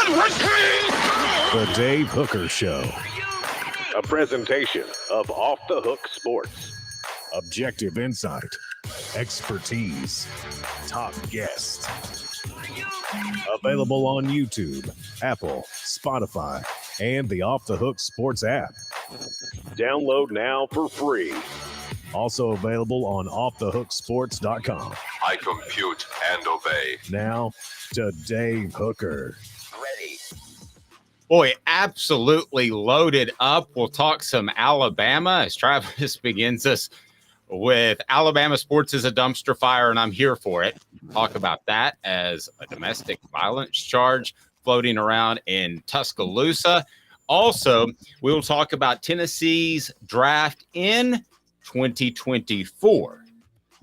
The Dave Hooker Show. A presentation of Off the Hook Sports. Objective insight, expertise, top guests. Available on YouTube, Apple, Spotify, and the Off the Hook Sports app. Download now for free. Also available on offthehooksports.com. I compute and obey. Now to Dave Hooker. Ready. Boy, absolutely loaded up. We'll talk some Alabama as Travis begins us with Alabama sports is a dumpster fire, and I'm here for it. Talk about that as a domestic violence charge floating around in Tuscaloosa. Also, we will talk about Tennessee's draft in 2024.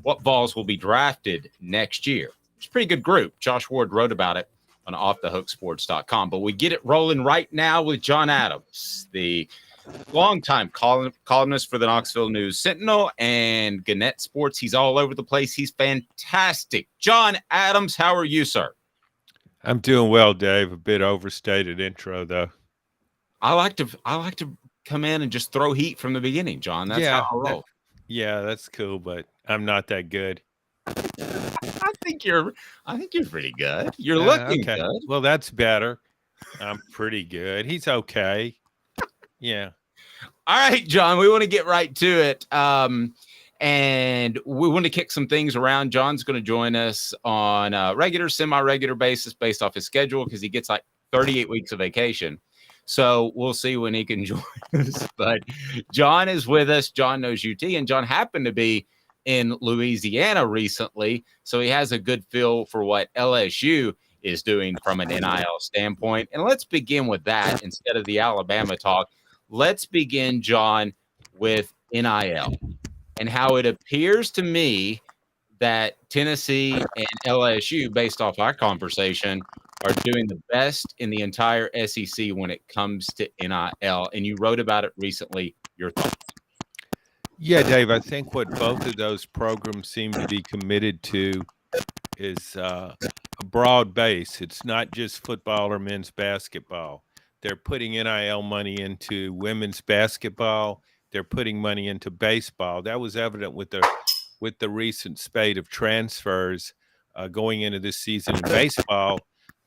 What Vols will be drafted next year. It's a pretty good group. Josh Ward wrote about it on offthehooksports.com. But we get it rolling right now with John Adams, the longtime columnist for the Knoxville News Sentinel and Gannett Sports. He's all over the place. He's fantastic. John Adams, how are you, sir? I'm doing well, Dave. A bit overstated intro, though. I like to come in and just throw heat from the beginning, John. That's how I roll. That's cool, but I'm not that good. I think you're pretty good. You're looking good. Well, that's better. I'm pretty good. He's okay. Yeah. All right, John, we want to get right to it. And we want to kick some things around. John's going to join us on a regular, semi-regular basis based off his schedule because he gets like 38 weeks of vacation. So we'll see when he can join us. But John is with us. John knows UT, and John happened to be in Louisiana recently. So he has a good feel for what LSU is doing from an NIL standpoint. And let's begin with that instead of the Alabama talk. Let's begin, John, with NIL and how it appears to me that Tennessee and LSU, based off our conversation, are doing the best in the entire SEC when it comes to NIL. And you wrote about it recently. Your thoughts? Yeah, Dave, I think what both of those programs seem to be committed to is a broad base. It's not just football or men's basketball. They're putting NIL money into women's basketball. They're putting money into baseball. That was evident with the recent spate of transfers going into this season in baseball.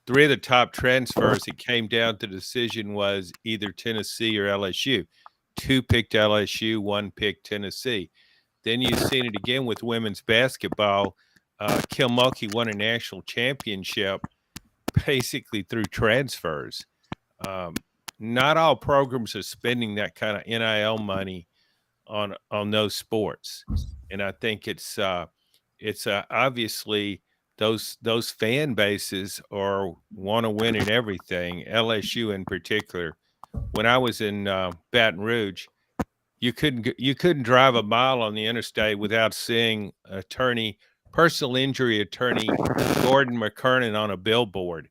Three of the top transfers, it came down to the decision was either Tennessee or LSU. Two picked LSU, one picked Tennessee. Then you've seen it again with women's basketball. Kilmucky won a national championship basically through transfers. Not all programs are spending that kind of NIL money on those sports, and I think it's obviously those fan bases want to win in everything. LSU in particular. When I was in Baton Rouge, you couldn't drive a mile on the interstate without seeing personal injury attorney Gordon McKernan on a billboard.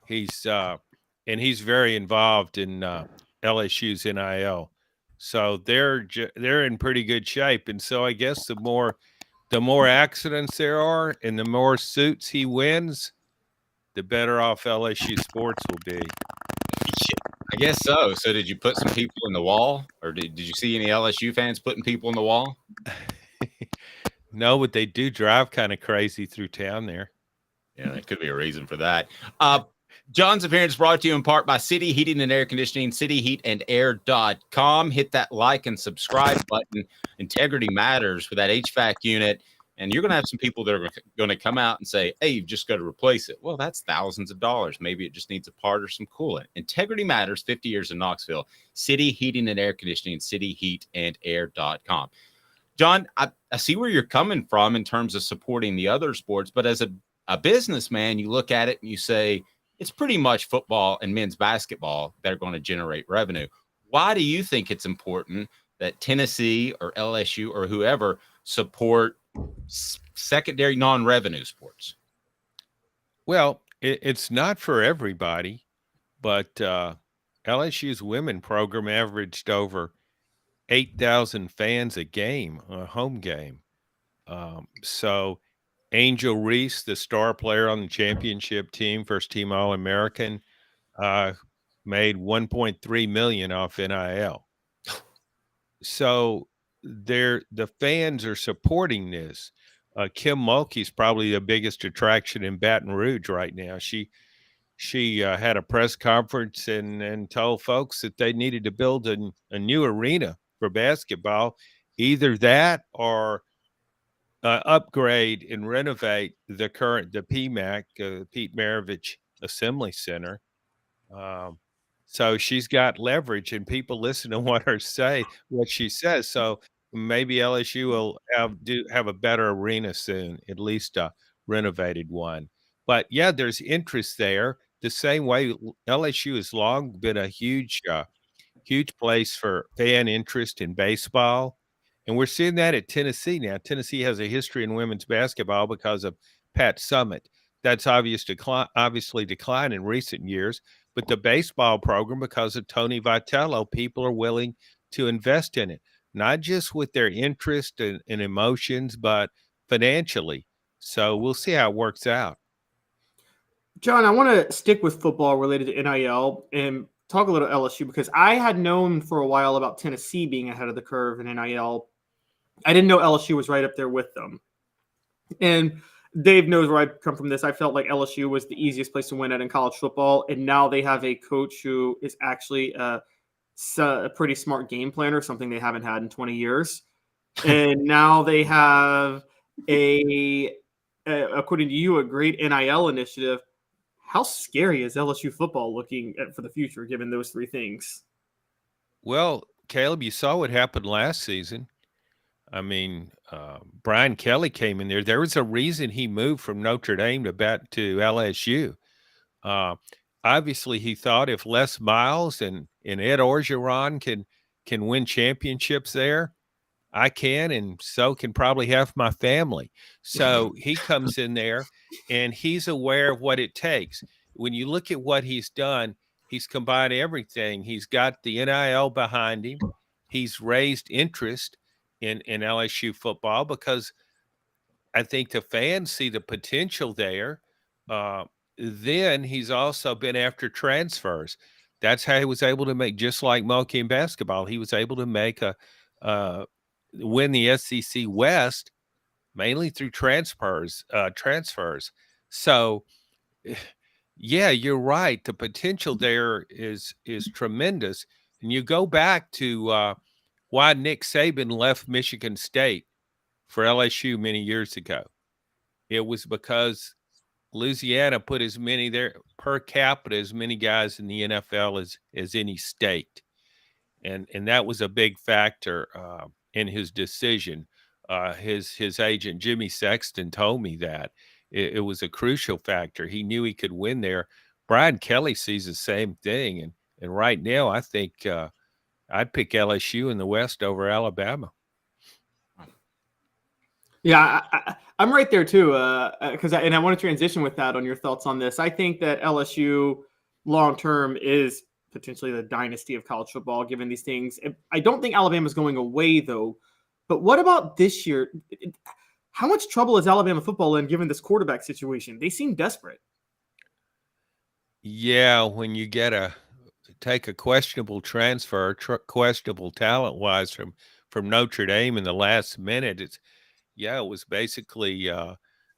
He's very involved in LSU's NIL, so they're in pretty good shape. And so I guess the more accidents there are and the more suits he wins, the better off LSU sports will be. I guess so. So did you put some people in the wall, or did you see any LSU fans putting people in the wall? No, but they do drive kind of crazy through town there. Yeah, that could be a reason for that. John's appearance brought to you in part by City Heating and Air Conditioning, cityheatandair.com. Hit that like and subscribe button. Integrity matters with that HVAC unit. And you're going to have some people that are going to come out and say, hey, you've just got to replace it. Well, that's thousands of dollars. Maybe it just needs a part or some coolant. Integrity matters, 50 years in Knoxville. City Heating and Air Conditioning, cityheatandair.com. John, I see where you're coming from in terms of supporting the other sports. But as a businessman, you look at it and you say, it's pretty much football and men's basketball that are going to generate revenue. Why do you think it's important that Tennessee or LSU or whoever support secondary non-revenue sports? Well, it's not for everybody, but LSU's women program averaged over 8,000 fans a game, a home game. So Angel Reese, the star player on the championship team, first team All-American, made 1.3 million off NIL. So the fans are supporting this. Kim Mulkey's probably the biggest attraction in Baton Rouge right now. She had a press conference and told folks that they needed to build a new arena for basketball, either that or upgrade and renovate the PMAC, Pete Maravich Assembly Center. So she's got leverage, and people listen to what she says. So maybe LSU will have a better arena soon, at least a renovated one. But yeah, there's interest there. The same way LSU has long been a huge place for fan interest in baseball. And we're seeing that at Tennessee now. Tennessee has a history in women's basketball because of Pat Summitt. That's obviously declined in recent years. But the baseball program, because of Tony Vitello, people are willing to invest in it, not just with their interest and emotions, but financially. So we'll see how it works out. John, I want to stick with football related to NIL and talk a little LSU, because I had known for a while about Tennessee being ahead of the curve in NIL. I didn't know LSU was right up there with them. And Dave knows where I come from this. I felt like LSU was the easiest place to win at in college football. And now they have a coach who is actually a pretty smart game planner, something they haven't had in 20 years. And now they have according to you, a great NIL initiative. How scary is LSU football looking for the future, given those three things? Well, Caleb, you saw what happened last season. I mean, Brian Kelly came in there. There was a reason he moved from Notre Dame to LSU. Obviously, he thought if Les Miles and Ed Orgeron can win championships there, I can, and so can probably half my family. So he comes in there, and he's aware of what it takes. When you look at what he's done, he's combined everything. He's got the NIL behind him. He's raised interest in LSU football because I think the fans see the potential there. Then he's also been after transfers. That's how he was able to make, just like Mulkey in basketball, he was able to make win the SEC West mainly through transfers. So, yeah, you're right. The potential there is tremendous. And you go back to why Nick Saban left Michigan State for LSU many years ago. It was because Louisiana put as many there per capita, as many guys in the NFL as any state. And that was a big factor in his decision. His agent, Jimmy Sexton, told me that it was a crucial factor. He knew he could win there. Brian Kelly sees the same thing. And right now, I think I'd pick LSU in the West over Alabama. Yeah, I'm right there too. Because I want to transition with that on your thoughts on this. I think that LSU long term is potentially the dynasty of college football, given these things. I don't think Alabama's going away though. But what about this year? How much trouble is Alabama football in, given this quarterback situation? They seem desperate. Yeah, when you take a questionable transfer, questionable talent-wise from Notre Dame in the last minute, it was basically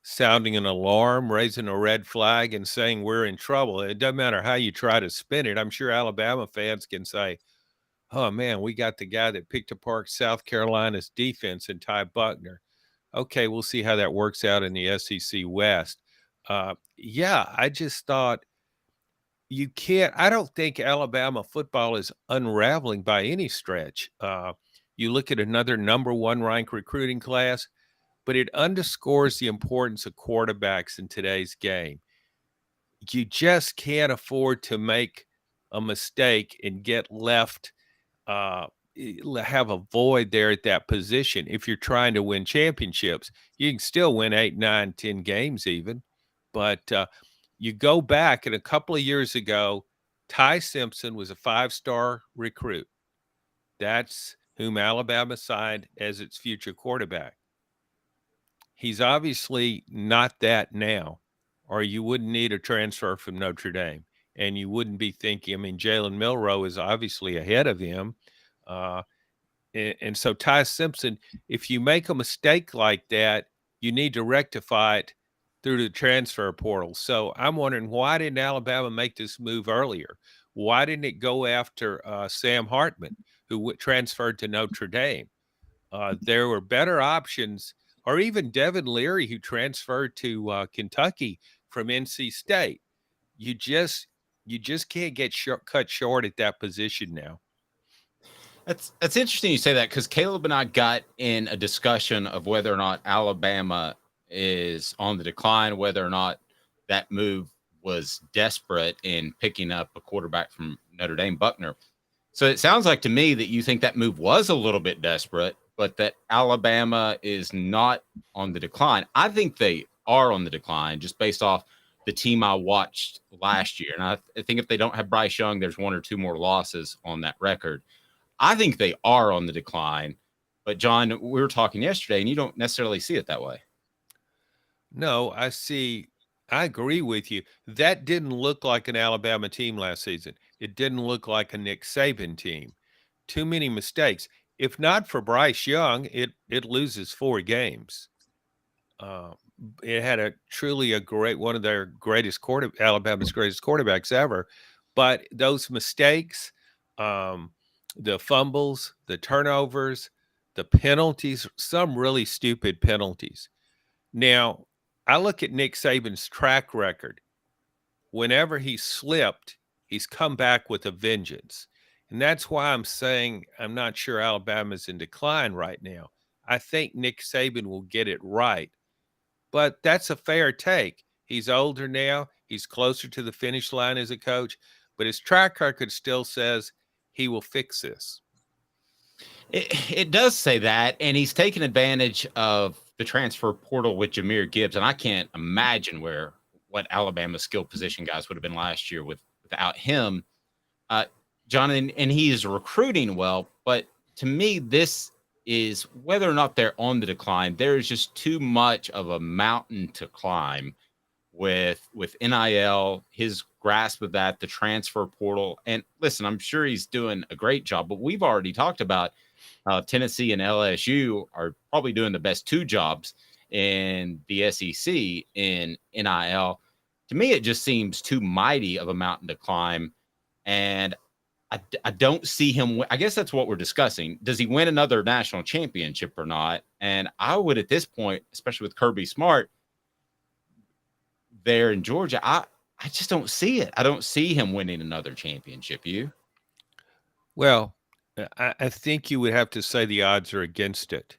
sounding an alarm, raising a red flag, and saying we're in trouble. It doesn't matter how you try to spin it. I'm sure Alabama fans can say, oh, man, we got the guy that picked apart South Carolina's defense in Ty Buckner. Okay, we'll see how that works out in the SEC West. I just thought I don't think Alabama football is unraveling by any stretch. You look at another number one ranked recruiting class, but it underscores the importance of quarterbacks in today's game. You just can't afford to make a mistake and get left, have a void there at that position. If you're trying to win championships, you can still win 8, 9, 10 games even. But you go back, and a couple of years ago, Ty Simpson was a 5-star recruit. That's whom Alabama signed as its future quarterback. He's obviously not that now, or you wouldn't need a transfer from Notre Dame. and you wouldn't be thinking. I mean, Jalen Milroe is obviously ahead of him. And so Ty Simpson, if you make a mistake like that, you need to rectify it through the transfer portal. So I'm wondering, why didn't Alabama make this move earlier? Why didn't it go after Sam Hartman, who transferred to Notre Dame? There were better options, or even Devin Leary, who transferred to Kentucky from NC State. You just can't get cut short at that position now. That's interesting you say that, because Caleb and I got in a discussion of whether or not Alabama is on the decline, whether or not that move was desperate in picking up a quarterback from Notre Dame, Buckner. So it sounds like to me that you think that move was a little bit desperate, but that Alabama is not on the decline. I think they are on the decline just based off the team I watched last year. And I think if they don't have Bryce Young, there's one or two more losses on that record. I think they are on the decline. But, John, we were talking yesterday, and you don't necessarily see it that way. No, I agree with you. That didn't look like an Alabama team last season. It didn't look like a Nick Saban team. Too many mistakes. If not for Bryce Young, it loses 4 games. It had truly a great, one of their greatest Alabama's greatest quarterbacks ever. But those mistakes, the fumbles, the turnovers, the penalties, some really stupid penalties. Now, I look at Nick Saban's track record. Whenever he slipped, he's come back with a vengeance. And that's why I'm saying I'm not sure Alabama's in decline right now. I think Nick Saban will get it right. But that's a fair take. He's older now. He's closer to the finish line as a coach. But his track record still says he will fix this. It does say that, and he's taken advantage of the transfer portal with Jahmyr Gibbs, and I can't imagine what Alabama's skill position guys would have been last year without him. John, and he is recruiting well, but to me, this is whether or not they're on the decline. There is just too much of a mountain to climb with NIL, his grasp of that, the transfer portal. And listen, I'm sure he's doing a great job, but we've already talked about Tennessee and LSU are probably doing the best 2 jobs in the SEC in NIL. To me, it just seems too mighty of a mountain to climb. And I don't see him. I guess that's what we're discussing. Does he win another national championship or not? And I would, at this point, especially with Kirby Smart there in Georgia, I just don't see it. I don't see him winning another championship. You? Well, I think you would have to say the odds are against it.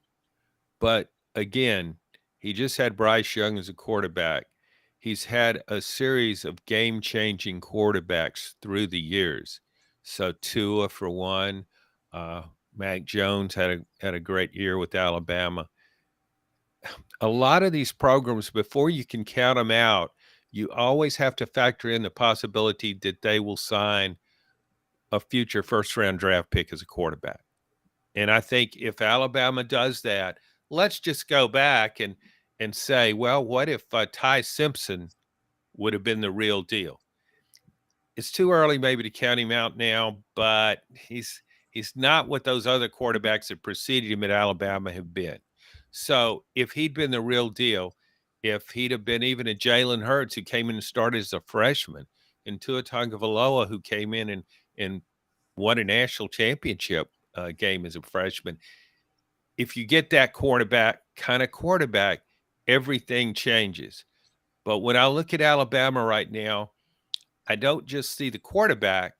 But again, he just had Bryce Young as a quarterback. He's had a series of game-changing quarterbacks through the years. So Tua, for one, Mac Jones had a great year with Alabama. A lot of these programs, before you can count them out, you always have to factor in the possibility that they will sign a future first-round draft pick as a quarterback. And I think if Alabama does that, let's just go back and say, well, what if Ty Simpson would have been the real deal? It's too early maybe to count him out now, but he's not what those other quarterbacks that preceded him at Alabama have been. So if he'd been the real deal, if he'd have been even a Jalen Hurts who came in and started as a freshman, and Tua Tagovailoa who came in and won a national championship game as a freshman, if you get that kind of quarterback, everything changes. But when I look at Alabama right now, I don't just see the quarterback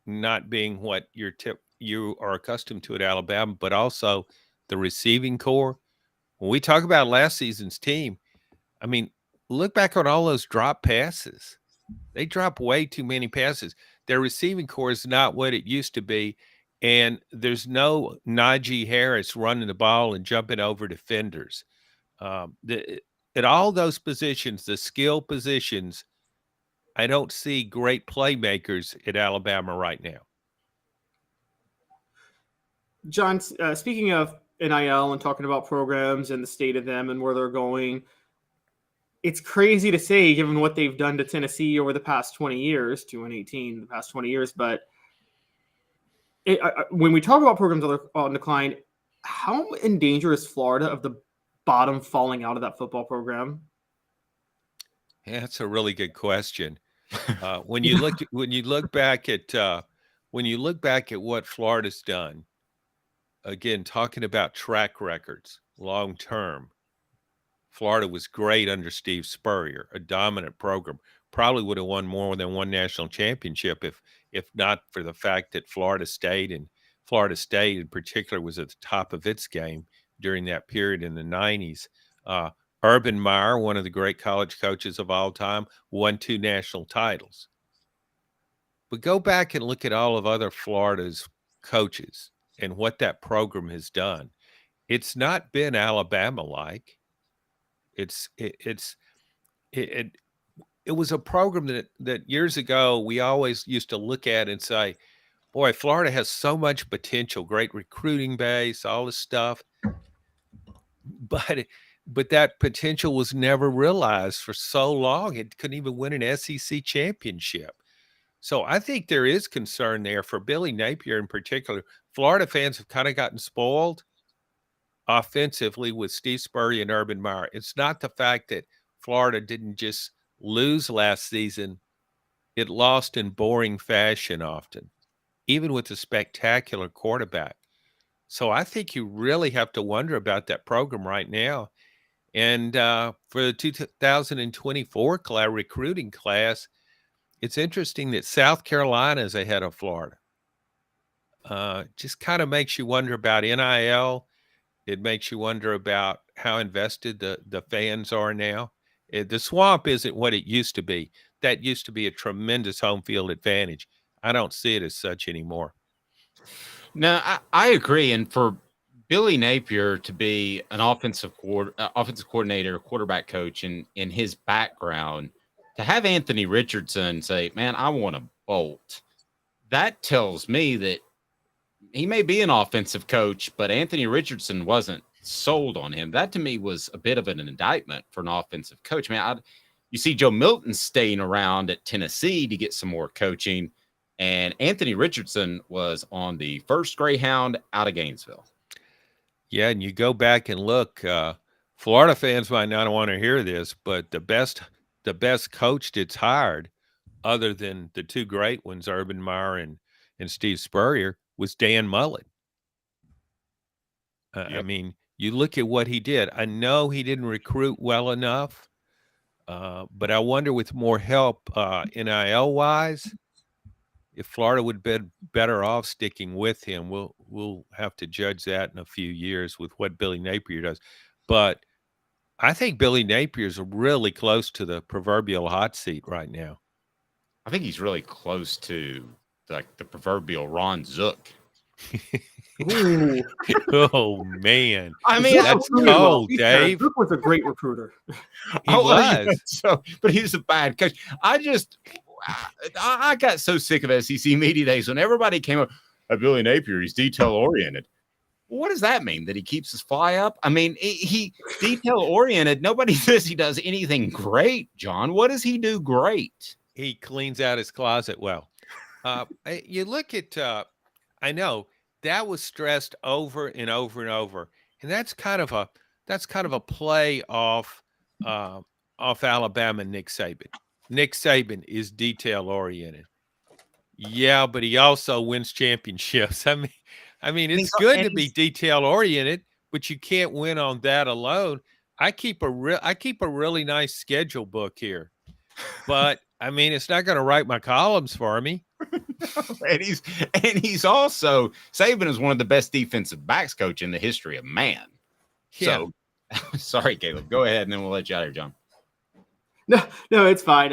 not being what you are accustomed to at Alabama, but also the receiving core. When we talk about last season's team, I mean, look back on all those drop passes. They drop way too many passes. Their receiving core is not what it used to be, and there's no Najee Harris running the ball and jumping over defenders. At all those positions, the skill positions, I don't see great playmakers at Alabama right now. John, speaking of NIL and talking about programs and the state of them and where they're going, it's crazy to say given what they've done to Tennessee over the past 20 years, 2-18, the past 20 years. But when we talk about programs on decline, how in danger is Florida of the bottom falling out of that football program? Yeah, that's a really good question. When you look back at what Florida's done, again, talking about track records, long term, Florida was great under Steve Spurrier, a dominant program. Probably would have won more than one national championship if not for the fact that Florida State in particular was at the top of its game during that period in the 90s. Urban Meyer, one of the great college coaches of all time, won 2 national titles. But go back and look at all of other Florida's coaches and what that program has done. It's not been Alabama-like. It was a program that years ago we always used to look at and say, boy, Florida has so much potential, great recruiting base, all this stuff. But that potential was never realized for so long. It couldn't even win an SEC championship. So I think there is concern there for Billy Napier in particular. Florida fans have kind of gotten spoiled offensively with Steve Spurrier and Urban Meyer. It's not the fact that Florida didn't just lose last season. It lost in boring fashion often, even with a spectacular quarterback. So I think you really have to wonder about that program right now. And for the 2024 recruiting class, it's interesting that South Carolina is ahead of Florida. Just kind of makes you wonder about NIL. It makes you wonder about how invested the fans are now. The Swamp isn't what it used to be. That used to be a tremendous home field advantage. I don't see it as such anymore. No, I agree. And for Billy Napier to be an offensive coordinator, quarterback coach, and in his background, to have Anthony Richardson say, man, I want to bolt, that tells me that he may be an offensive coach, but Anthony Richardson wasn't sold on him. That to me was a bit of an indictment for an offensive coach. Man, you see Joe Milton staying around at Tennessee to get some more coaching, and Anthony Richardson was on the first Greyhound out of Gainesville. Yeah, and you go back and look, Florida fans might not want to hear this, but the best coach that's hired, other than the 2 great ones, Urban Meyer and Steve Spurrier, was Dan Mullen. Yep. I mean, you look at what he did. I know he didn't recruit well enough, but I wonder with more help NIL-wise, if Florida would be better off sticking with him. We'll have to judge that in a few years with what Billy Napier does. But I think Billy Napier's really close to the proverbial hot seat right now. I think he's really close to the proverbial Ron Zook. Oh man! I mean, that's cold, Dave. Zook was a great recruiter. He was. So, but he's a bad coach. I got so sick of SEC media days when everybody came up. Billy Napier, he's detail oriented. What does that mean? That he keeps his fly up? I mean, he detail oriented. Nobody says he does anything great, John. What does he do great? He cleans out his closet well. You look at, I know that was stressed over and over and over, and that's kind of a play off Alabama and Nick Saban. Nick Saban is detail oriented. Yeah, but he also wins championships. I mean, it's good to be detail oriented, but you can't win on that alone. I keep a really nice schedule book here, but I mean, it's not going to write my columns for me. and he's also, Saban is one of the best defensive backs coach in the history of man. Yeah. So sorry, Caleb, go ahead and then we'll let you out of here, John. No, it's fine.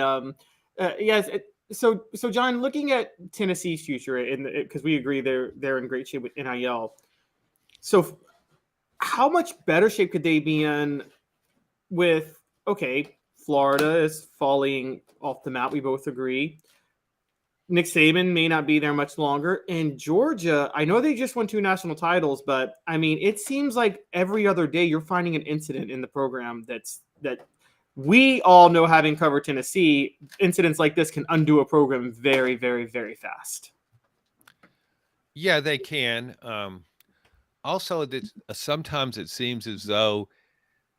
Yes. So John, looking at Tennessee's future, because we agree they're in great shape with NIL. So, how much better shape could they be in with? Okay, Florida is falling off the map. We both agree. Nick Saban may not be there much longer, and Georgia. I know they just won 2 national titles, but I mean, it seems like every other day you're finding an incident in the program that we all know, having covered Tennessee, incidents like this can undo a program very, very, very fast. Yeah, they can. Also, sometimes it seems as though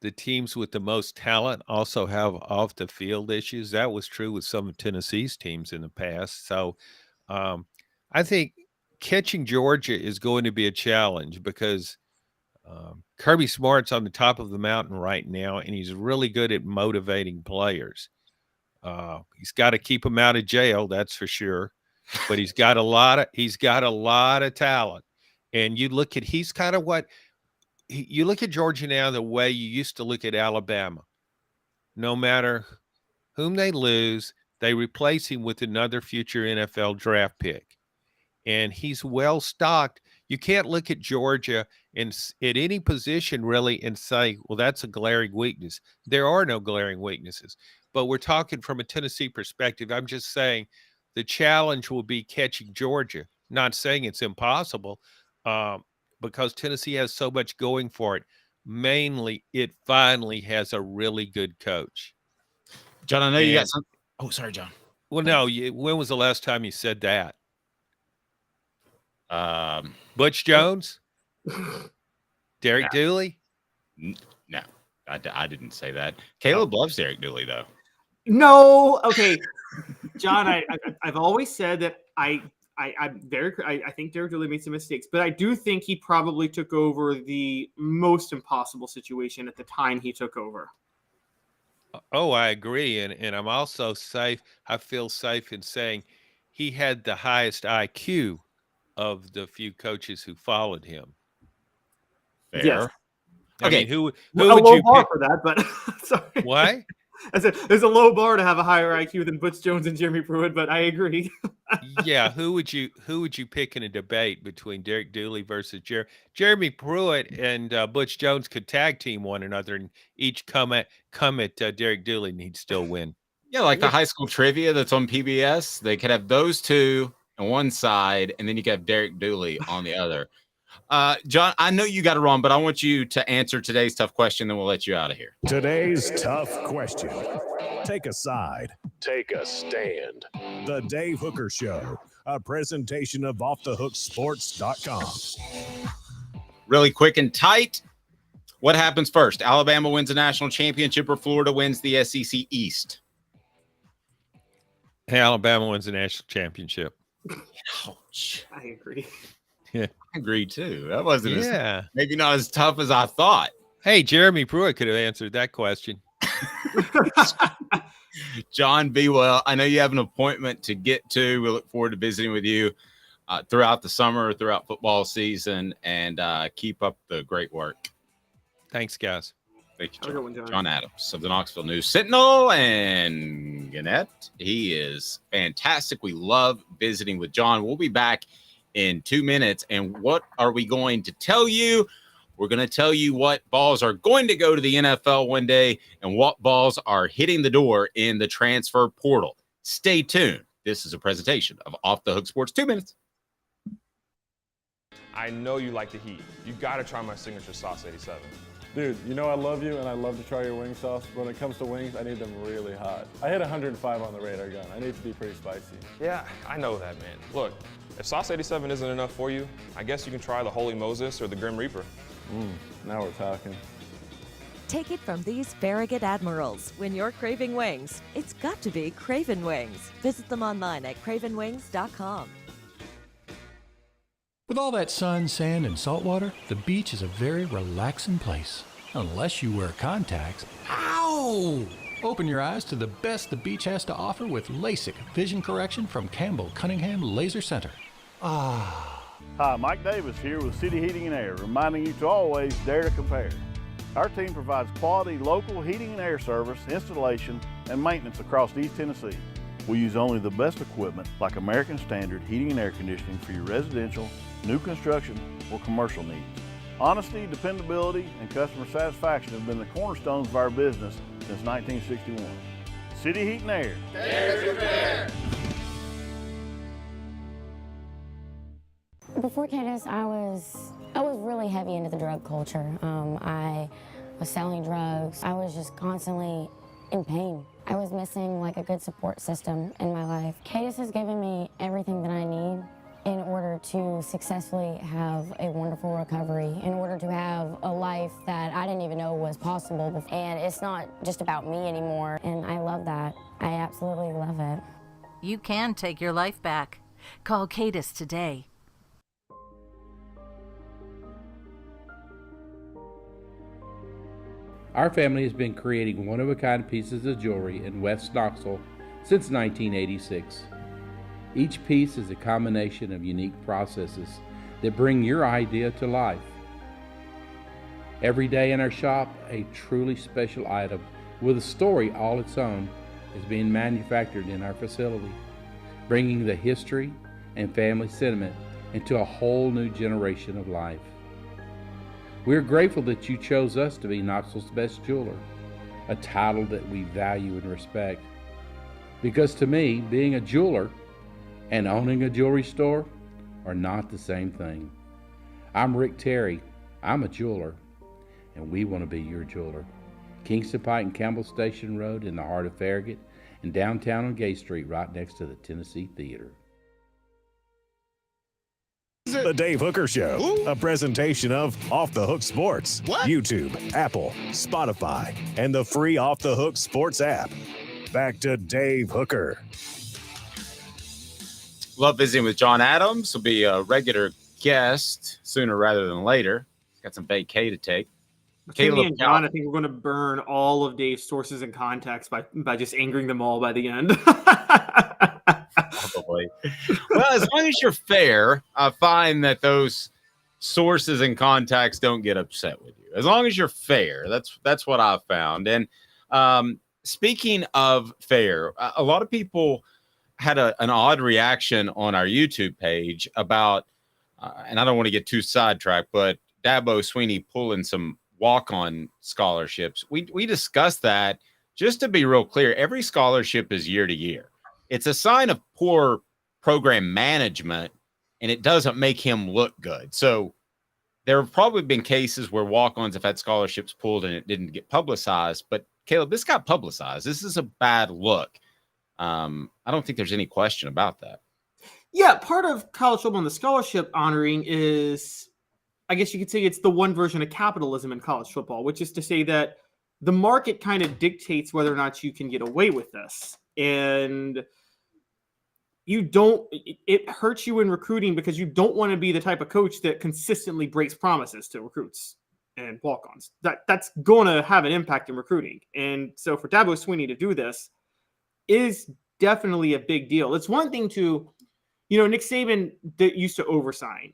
the teams with the most talent also have off the field issues. That was true with some of Tennessee's teams in the past. So I think catching Georgia is going to be a challenge because Kirby Smart's on the top of the mountain right now, and he's really good at motivating players. He's got to keep them out of jail, that's for sure. But he's got a lot of talent. And you look at you look at Georgia now the way you used to look at Alabama. No matter whom they lose, they replace him with another future NFL draft pick. And he's well stocked. You can't look at Georgia at any position really and say, well, that's a glaring weakness. There are no glaring weaknesses. But we're talking from a Tennessee perspective. I'm just saying the challenge will be catching Georgia. Not saying it's impossible, because Tennessee has so much going for it. Mainly, it finally has a really good coach. John, I know you got some. Oh, sorry, John. Well, no. When was the last time you said that? Butch Jones? Derek Dooley? No, I didn't say that. Caleb loves Derek Dooley, though. No, okay, John. I've always said that I think Derek Dooley made some mistakes, but I do think he probably took over the most impossible situation at the time he took over. Oh, I agree, and I'm also safe. I feel safe in saying he had the highest IQ of the few coaches who followed him. Fair. Yes. Okay. I mean, who a would low you bar pick? for that, but sorry. What? I said there's a low bar to have a higher IQ than Butch Jones and Jeremy Pruitt, but I agree. Yeah, who would you pick in a debate between Derek Dooley versus Jeremy Pruitt and Butch Jones could tag team one another and each come at Derek Dooley and he'd still win. Yeah, like the high school trivia that's on PBS. They could have those two on one side, and then you could have Derek Dooley on the other. John, I know you got it wrong, but I want you to answer today's tough question, then we'll let you out of here. Today's tough question. Take a side. Take a stand. The Dave Hooker Show, a presentation of offthehooksports.com. Really quick and tight. What happens first? Alabama wins a national championship or Florida wins the SEC East? Alabama wins the national championship. Ouch. I agree. Yeah. I agree too. That wasn't maybe not as tough as I thought. Hey, Jeremy Pruitt could have answered that question. John, be well. I know you have an appointment to get to. We look forward to visiting with you throughout the summer, throughout football season, and keep up the great work. Thanks, guys. Thank you, John. John Adams of the Knoxville News Sentinel and Gannett. He is fantastic. We love visiting with John. We'll be back in 2 minutes. And what are we going to tell you? We're going to tell you what balls are going to go to the NFL one day and what balls are hitting the door in the transfer portal. Stay tuned. This is a presentation of Off the Hook Sports. 2 minutes. I know you like the heat. You got to try my signature sauce 87. Dude, you know I love you and I love to try your wing sauce, but when it comes to wings, I need them really hot. I hit 105 on the radar gun. I need to be pretty spicy. Yeah, I know that, man. Look, if sauce 87 isn't enough for you, I guess you can try the Holy Moses or the Grim Reaper. Now we're talking. Take it from these Farragut Admirals. When you're craving wings, it's got to be Craven Wings. Visit them online at cravenwings.com. With all that sun, sand, and salt water, the beach is a very relaxing place. Unless you wear contacts. Ow! Open your eyes to the best the beach has to offer with LASIK vision correction from Campbell Cunningham Laser Center. Ah. Hi, Mike Davis here with City Heating and Air, reminding you to always dare to compare. Our team provides quality local heating and air service, installation, and maintenance across East Tennessee. We use only the best equipment like American Standard heating and air conditioning for your residential, new construction, or commercial needs. Honesty, dependability, and customer satisfaction have been the cornerstones of our business since 1961. City Heat and Air. Dare to compare. Before Candace, I was really heavy into the drug culture. I was selling drugs. I was just constantly in pain. I was missing like a good support system in my life. Cadis has given me everything that I need in order to successfully have a wonderful recovery, in order to have a life that I didn't even know was possible before. And it's not just about me anymore, and I love that. I absolutely love it. You can take your life back. Call Cadis today. Our family has been creating one-of-a-kind pieces of jewelry in West Knoxville since 1986. Each piece is a combination of unique processes that bring your idea to life. Every day in our shop, a truly special item with a story all its own is being manufactured in our facility, bringing the history and family sentiment into a whole new generation of life. We're grateful that you chose us to be Knoxville's best jeweler, a title that we value and respect. Because to me, being a jeweler and owning a jewelry store are not the same thing. I'm Rick Terry. I'm a jeweler, and we want to be your jeweler. Kingston Pike and Campbell Station Road in the heart of Farragut, and downtown on Gay Street right next to the Tennessee Theater. The Dave Hooker Show, a presentation of Off the Hook Sports, YouTube, Apple, Spotify, and the free Off the Hook Sports app. Back to Dave Hooker. Love visiting with John Adams. Will be a regular guest sooner rather than later. He's got some vacay to take. Caleb and John, I think we're going to burn all of Dave's sources and contacts by just angering them all by the end. Probably. Well, as long as you're fair, I find that those sources and contacts don't get upset with you. As long as you're fair, that's what I've found. And speaking of fair, a lot of people had an odd reaction on our YouTube page about, and I don't want to get too sidetracked, but Dabo Sweeney pulling some walk-on scholarships. We discussed that. Just to be real clear, every scholarship is year to year. It's a sign of poor program management, and it doesn't make him look good. So there have probably been cases where walk-ons have had scholarships pulled and it didn't get publicized. But Caleb, this got publicized. This is a bad look. I don't think there's any question about that. Yeah, part of college football and the scholarship honoring is, I guess you could say, it's the one version of capitalism in college football, which is to say that the market kind of dictates whether or not you can get away with this. And it hurts you in recruiting because you don't want to be the type of coach that consistently breaks promises to recruits and walk-ons. That's going to have an impact in recruiting. And so for Dabo Sweeney to do this is definitely a big deal. It's one thing to, Nick Saban used to oversign,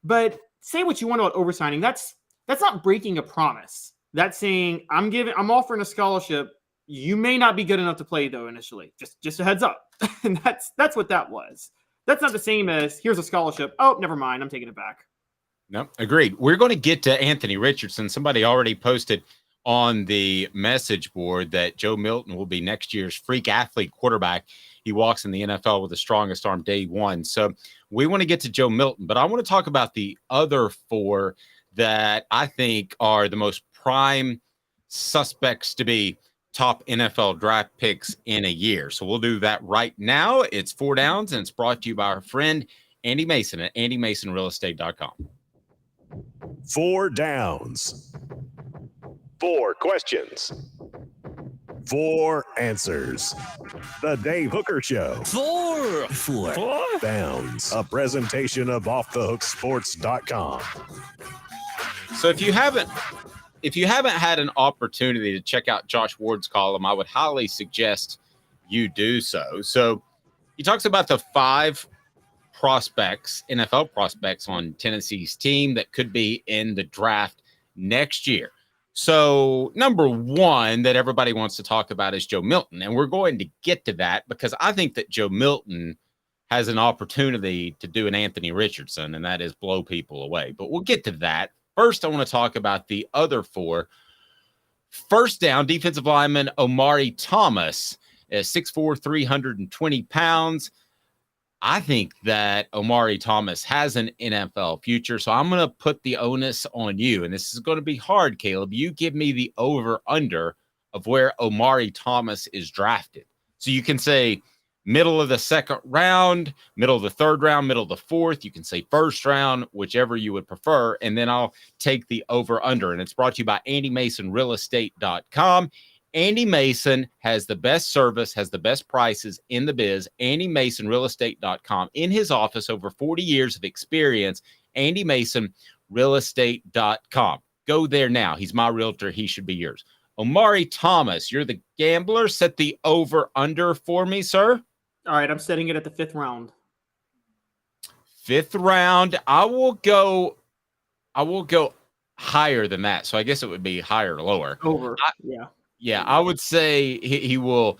but say what you want about oversigning. That's not breaking a promise. That's saying I'm offering a scholarship. You may not be good enough to play though initially. Just a heads up. And that's what that was. That's not the same as here's a scholarship. Oh, never mind. I'm taking it back. No, agreed. We're going to get to Anthony Richardson. Somebody already posted on the message board that Joe Milton will be next year's freak athlete quarterback. He walks in the NFL with the strongest arm day one. So we want to get to Joe Milton, but I want to talk about the other four that I think are the most prime suspects to be top NFL draft picks in a year. So we'll do that right now. It's 4 Downs, and it's brought to you by our friend Andy Mason at andymasonrealestate.com. 4 Downs. 4 questions. 4 answers. The Dave Hooker Show. 4 Downs. A presentation of offthehooksports.com. So if you haven't had an opportunity to check out Josh Ward's column, I would highly suggest you do so. So he talks about the 5 prospects, NFL prospects on Tennessee's team that could be in the draft next year. So number 1 that everybody wants to talk about is Joe Milton. And we're going to get to that because I think that Joe Milton has an opportunity to do an Anthony Richardson, and that is blow people away. But we'll get to that. First, I want to talk about the other 4. First down, defensive lineman Omari Thomas is 6'4", 320 pounds. I think that Omari Thomas has an NFL future, so I'm going to put the onus on you. And this is going to be hard, Caleb. You give me the over-under of where Omari Thomas is drafted. So you can say middle of the second round, middle of the third round, middle of the fourth. You can say first round, whichever you would prefer. And then I'll take the over under. And it's brought to you by AndyMasonRealEstate.com. Andy Mason has the best service, has the best prices in the biz. AndyMasonRealEstate.com. In his office, over 40 years of experience. AndyMasonRealEstate.com. Go there now. He's my realtor. He should be yours. Omari Thomas, you're the gambler. Set the over under for me, sir. All right, I'm setting it at the 5th round. 5th round. I will go higher than that. So I guess it would be higher or lower. Over. Yeah. Yeah, I would say he will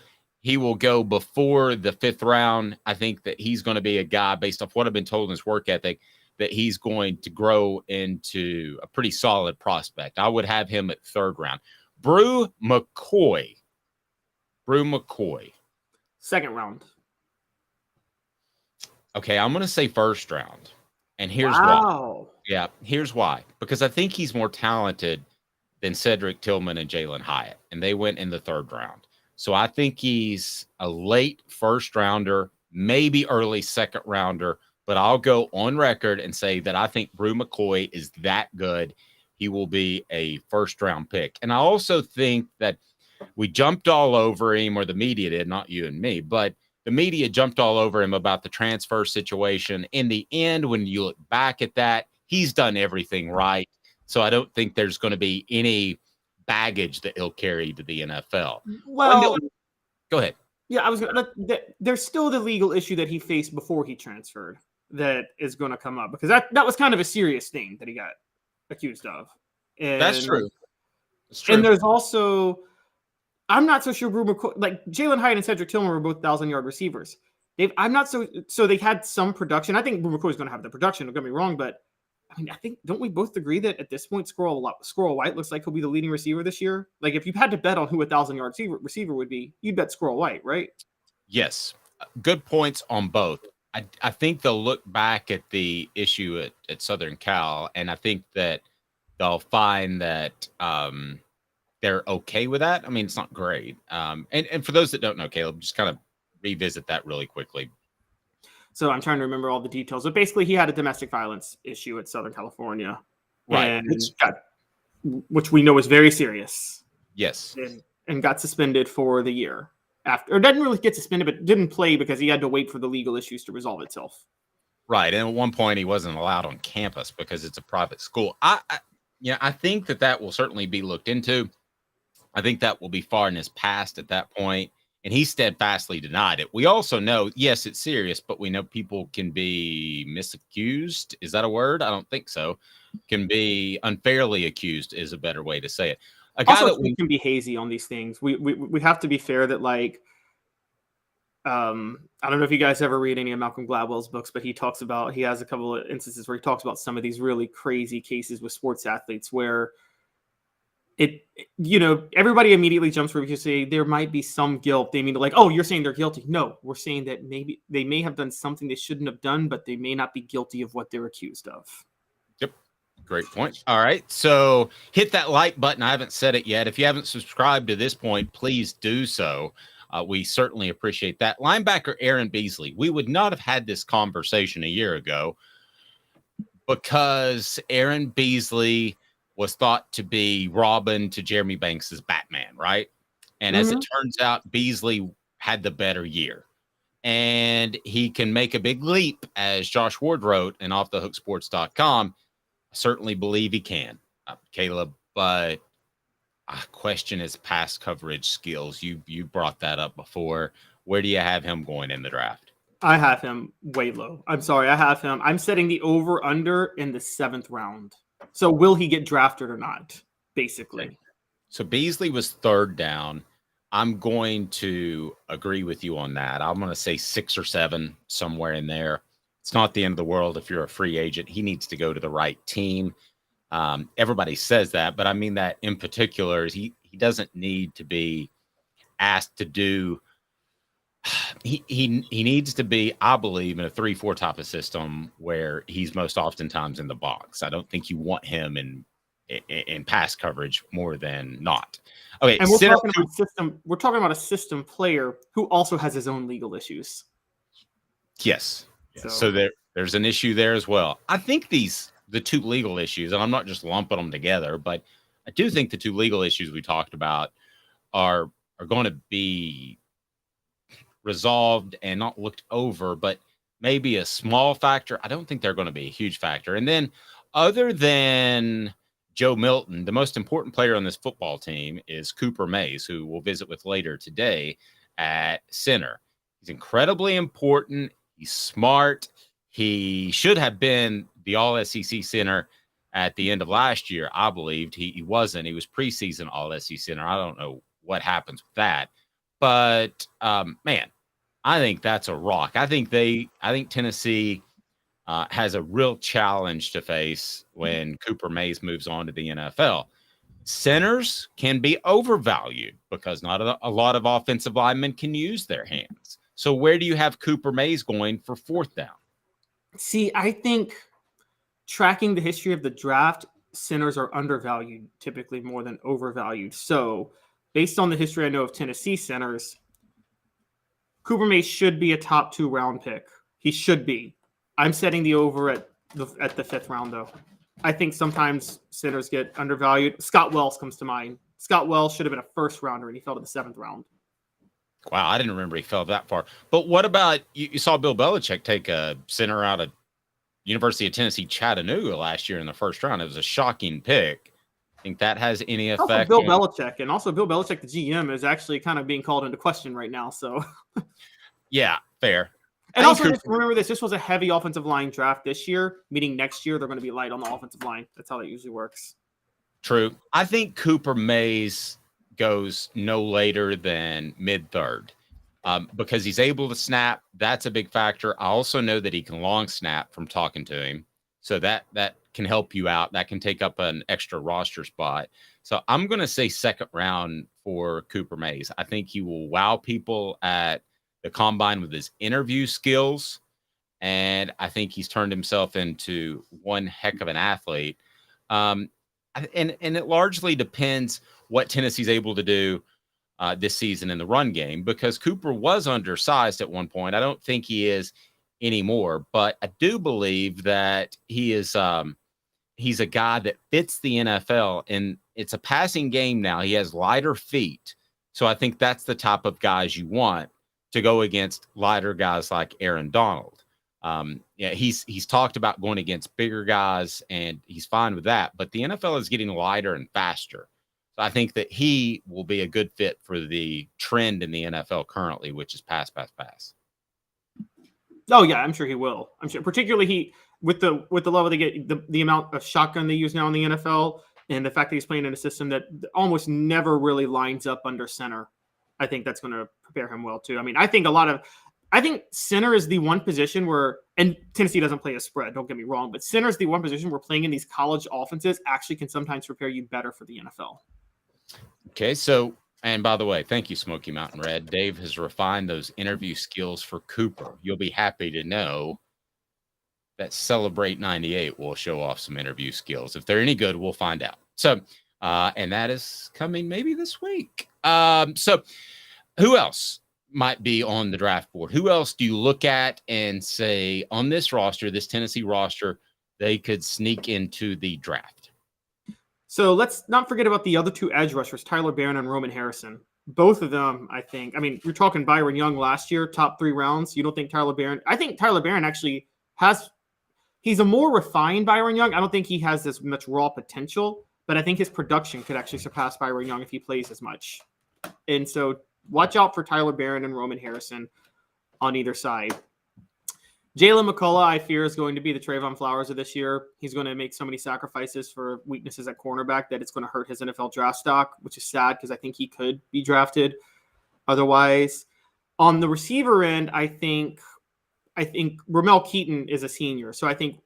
go before the 5th round. I think that he's going to be a guy, based off what I've been told in his work ethic, that he's going to grow into a pretty solid prospect. I would have him at 3rd round. Brew McCoy. 2nd round. Okay, I'm going to say 1st round. And here's why. Yeah, here's why. Because I think he's more talented than Cedric Tillman and Jalen Hyatt. And they went in the 3rd round. So I think he's a late 1st rounder, maybe early 2nd rounder. But I'll go on record and say that I think Brew McCoy is that good. He will be a 1st round pick. And I also think that we jumped all over him, or the media did, not you and me, but the media jumped all over him about the transfer situation. In the end, when you look back at that, he's done everything right. So I don't think there's going to be any baggage that he'll carry to the NFL. Well, go ahead. Yeah, there's still the legal issue that he faced before he transferred that is going to come up, because that was kind of a serious thing that he got accused of. And, That's true. And there's also, I'm not so sure, like Jalen Hyatt and Cedric Tillman were both 1,000-yard receivers. I'm not so they had some production. I think Brew McCoy's going to have the production. Don't get me wrong, but I mean, I think, don't we both agree that at this point, Squirrel White looks like he'll be the leading receiver this year? Like, if you had to bet on who a 1,000-yard receiver would be, you'd bet Squirrel White, right? Yes. Good points on both. I think they'll look back at the issue at Southern Cal, and I think that they'll find that they're okay with that. I mean, it's not great. And for those that don't know, Caleb, just kind of revisit that really quickly. So I'm trying to remember all the details. But basically, he had a domestic violence issue at Southern California. Right. Which we know is very serious. Yes. And got suspended for the year after. Or didn't really get suspended, but didn't play because he had to wait for the legal issues to resolve itself. Right. And at one point, he wasn't allowed on campus because it's a private school. I think that will certainly be looked into. I think that will be far in his past at that point. And he steadfastly denied it. We also know, yes, it's serious, but we know people can be misaccused. Is that a word? I don't think so. Can be unfairly accused is a better way to say it. A guy Also, that we can be hazy on these things. We have to be fair that, like, I don't know if you guys ever read any of Malcolm Gladwell's books, but he has a couple of instances where he talks about some of these really crazy cases with sports athletes where everybody immediately jumps for, if you say there might be some guilt, they mean like, oh, you're saying they're guilty. No, we're saying that maybe they may have done something they shouldn't have done, but they may not be guilty of what they're accused of. Yep. Great point. All right. So hit that like button. I haven't said it yet. If you haven't subscribed to this point, please do so. We certainly appreciate that. Linebacker Aaron Beasley. We would not have had this conversation a year ago because Aaron Beasley was thought to be Robin to Jeremy Banks's Batman, right? And as it turns out, Beasley had the better year. And he can make a big leap, as Josh Ward wrote in offthehooksports.com. I certainly believe he can, Caleb, but I question his pass coverage skills. You brought that up before. Where do you have him going in the draft? I have him way low. I'm sorry. I'm setting the over-under in the 7th round. So will he get drafted or not, basically? So Beasley was 3rd down. I'm going to agree with you on that. I'm going to say 6 or 7, somewhere in there. It's not the end of the world if you're a free agent. He needs to go to the right team. Everybody says that, but I mean that in particular is he doesn't need to be asked to do. He needs to be, I believe, in a 3-4 type of system where he's most oftentimes in the box. I don't think you want him in in pass coverage more than not. Okay, and we're talking about a system player who also has his own legal issues. Yes. So there's an issue there as well. I think the two legal issues, and I'm not just lumping them together, but I do think the two legal issues we talked about are going to be resolved and not looked over, but maybe a small factor. I don't think they're going to be a huge factor. And then other than Joe Milton, the most important player on this football team is Cooper Mays, who we'll visit with later today at center. He's incredibly important. He's smart. He should have been the All-SEC center at the end of last year. I believed he wasn't. He was preseason All-SEC center. I don't know what happens with that. But, man, I think that's a rock. I think Tennessee has a real challenge to face when Cooper Mays moves on to the NFL. Centers can be overvalued because not a lot of offensive linemen can use their hands. So where do you have Cooper Mays going for fourth down? See, I think tracking the history of the draft, centers are undervalued typically more than overvalued. So based on the history I know of Tennessee centers, Cooper Mays should be a top 2 round pick. He should be. I'm setting the over at the 5th round, though. I think sometimes centers get undervalued. Scott Wells comes to mind. Scott Wells should have been a 1st rounder, and he fell to the 7th round. Wow, I didn't remember he fell that far. But what about you saw Bill Belichick take a center out of University of Tennessee Chattanooga last year in the 1st round? It was a shocking pick. Think that has any effect? Also Bill Belichick, the GM, is actually kind of being called into question right now. So, yeah, fair. And also, just remember this was a heavy offensive line draft this year, meaning next year they're going to be light on the offensive line. That's how that usually works. True. I think Cooper Mays goes no later than mid-3rd because he's able to snap. That's a big factor. I also know that he can long snap from talking to him. So that can help you out. That can take up an extra roster spot. So I'm going to say 2nd round for Cooper Mays. I think he will wow people at the combine with his interview skills. And I think he's turned himself into one heck of an athlete. And it largely depends what Tennessee's able to do this season in the run game, because Cooper was undersized at one point. I don't think he is anymore, but I do believe that he is he's a guy that fits the NFL, and it's a passing game now. He has lighter feet. So I think that's the type of guys you want to go against lighter guys like Aaron Donald. He's talked about going against bigger guys, and he's fine with that. But the NFL is getting lighter and faster. So I think that he will be a good fit for the trend in the NFL currently, which is pass, pass, pass. Oh yeah, I'm sure he will. I'm sure, particularly with the level they get, the amount of shotgun they use now in the NFL, and the fact that he's playing in a system that almost never really lines up under center. I think that's going to prepare him well too. I mean, I think center is the one position where, and Tennessee doesn't play a spread, don't get me wrong, but center is the one position where playing in these college offenses actually can sometimes prepare you better for the NFL. Okay, so, and by the way, thank you, Smoky Mountain Red. Dave has refined those interview skills for Cooper. You'll be happy to know that Celebrate 98 will show off some interview skills. If they're any good, we'll find out. So, and that is coming maybe this week. So who else might be on the draft board? Who else do you look at and say on this roster, this Tennessee roster, they could sneak into the draft? So let's not forget about the other 2 edge rushers, Tyler Barron and Roman Harrison. Both of them, I think. I mean, you're talking Byron Young last year, top 3 rounds. You don't think Tyler Barron? I think Tyler Barron actually he's a more refined Byron Young. I don't think he has as much raw potential, but I think his production could actually surpass Byron Young if he plays as much. And so watch out for Tyler Barron and Roman Harrison on either side. Jalen McCullough, I fear, is going to be the Trayvon Flowers of this year. He's going to make so many sacrifices for weaknesses at cornerback that it's going to hurt his NFL draft stock, which is sad because I think he could be drafted otherwise. On the receiver end, I think Ramel Keaton is a senior. So I think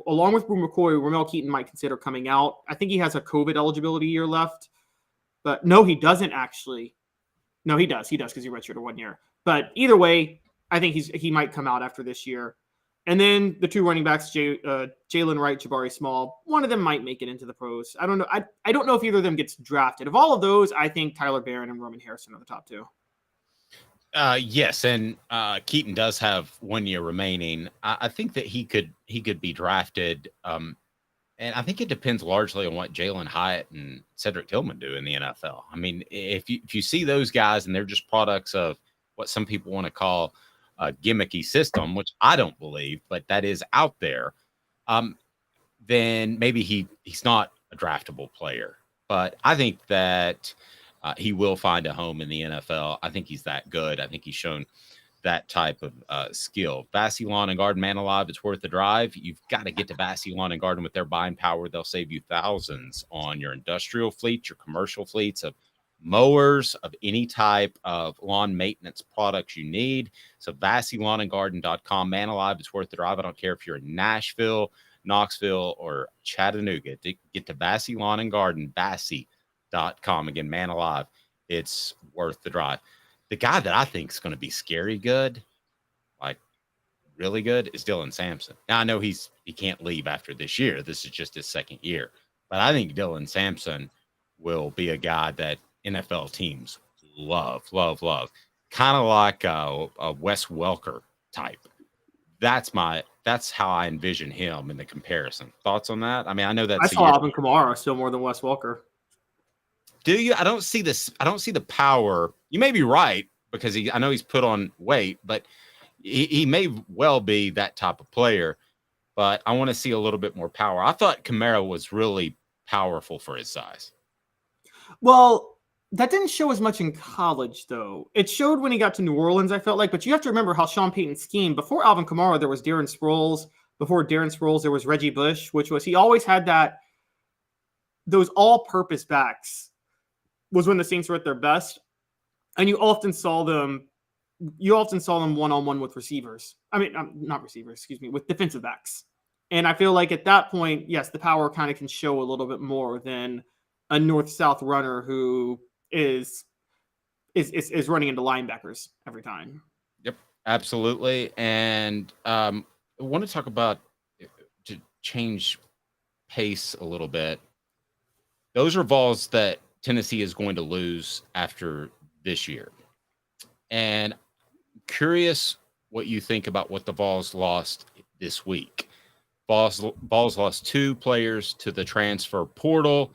along with Brew McCoy, Ramel Keaton might consider coming out. I think he has a COVID eligibility year left. But no, he doesn't actually. No, he does. He does because he redshirted 1 year. But either way, I think he might come out after this year. And then the two running backs, Jalen Wright, Jabari Small, one of them might make it into the pros. I don't know. I don't know if either of them gets drafted. Of all of those, I think Tyler Barron and Roman Harrison are the top two. Yes, and Keaton does have 1 year remaining. I think that he could be drafted. And I think it depends largely on what Jalen Hyatt and Cedric Tillman do in the NFL. I mean, if you see those guys and they're just products of what some people want to call a gimmicky system, which I don't believe, but that is out there, then maybe he's not a draftable player. But I think that he will find a home in the NFL. I think he's that good. I think he's shown that type of skill. Vassy Lawn and Garden, man alive, it's worth the drive. You've got to get to Vassy Lawn and Garden with their buying power. They'll save you thousands on your industrial fleet, your commercial fleets of mowers, of any type of lawn maintenance products you need. So VassyLawnandGarden.com, man alive, it's worth the drive. I don't care if you're in Nashville, Knoxville, or Chattanooga. Get to Vassy Lawn and Garden, Vassy.com. Again, man alive, it's worth the drive. The guy that I think is going to be scary good, like really good, is Dylan Sampson. Now, I know he can't leave after this year. This is just his second year. But I think Dylan Sampson will be a guy that NFL teams love. Kind of like a Wes Welker type. That's how I envision him in the comparison. Thoughts on that? I mean, I know that's I saw Alvin Kamara still more than Wes Welker. Do you? I don't see this. I don't see the power. You may be right because I know he's put on weight, but he may well be that type of player. But I want to see a little bit more power. I thought Kamara was really powerful for his size. Well, that didn't show as much in college, though. It showed when he got to New Orleans, I felt like. But you have to remember how Sean Payton schemed. Before Alvin Kamara, there was Darren Sproles. Before Darren Sproles, there was Reggie Bush, which was he always had those all-purpose backs. Was when the Saints were at their best, and you often saw them one-on-one with receivers. I mean, not receivers, excuse me, with defensive backs. And I feel like at that point, yes, the power kind of can show a little bit more than a north-south runner who is running into linebackers every time. Yep, absolutely. And I want to talk about, to change pace a little bit, those are Vols that Tennessee is going to lose after this year. And curious what you think about what the Vols lost this week. Vols lost 2 players to the transfer portal.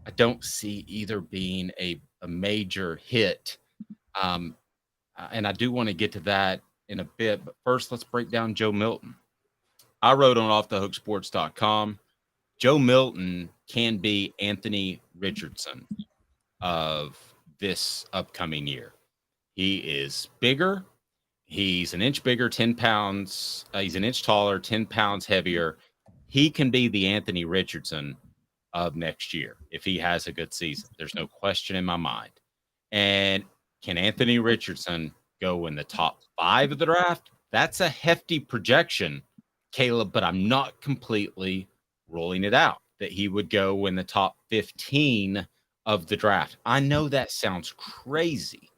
I don't see either being a major hit. And I do want to get to that in a bit. But first, let's break down Joe Milton. I wrote on offthehooksports.com, Joe Milton can be Anthony Richardson of this upcoming year. He is bigger. He's an inch bigger, 10 pounds. He's an inch taller, 10 pounds heavier. He can be the Anthony Richardson of next year if he has a good season. There's no question in my mind. And can Anthony Richardson go in the top 5 of the draft? That's a hefty projection, Caleb, but I'm not completely ruling it out that he would go in the top 15 of the draft. I know that sounds crazy,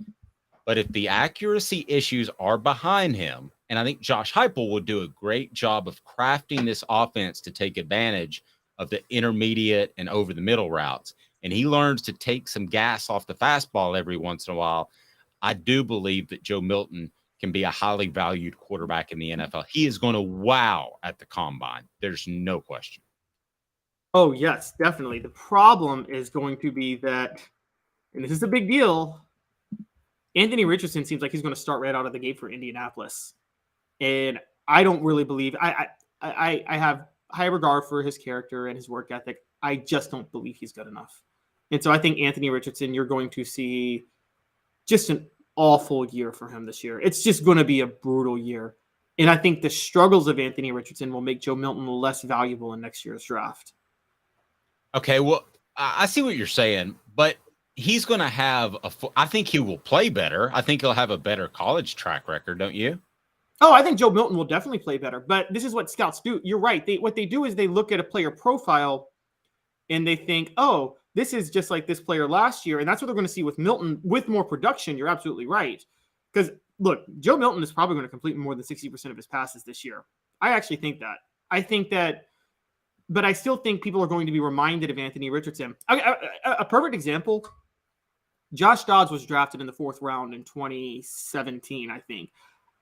but if the accuracy issues are behind him, and I think Josh Heupel will do a great job of crafting this offense to take advantage of the intermediate and over the middle routes, and he learns to take some gas off the fastball every once in a while, I do believe that Joe Milton can be a highly valued quarterback in the NFL. He is going to wow at the combine. There's no question. Oh, yes, definitely. The problem is going to be that, and this is a big deal, Anthony Richardson seems like he's going to start right out of the gate for Indianapolis. And I don't really believe – I have high regard for his character and his work ethic. I just don't believe he's good enough. And so I think Anthony Richardson, you're going to see just an awful year for him this year. It's just going to be a brutal year. And I think the struggles of Anthony Richardson will make Joe Milton less valuable in next year's draft. Okay, well, I see what you're saying, but he's going to have I think he will play better. I think he'll have a better college track record, don't you? Oh, I think Joe Milton will definitely play better, but this is what scouts do. You're right. What they do is they look at a player profile and they think, oh, this is just like this player last year. And that's what they're going to see with Milton with more production. You're absolutely right. Because look, Joe Milton is probably going to complete more than 60% of his passes this year. I actually think that. I think that, but I still think people are going to be reminded of Anthony Richardson. A perfect example, Josh Dodds was drafted in the 4th round in 2017, I think.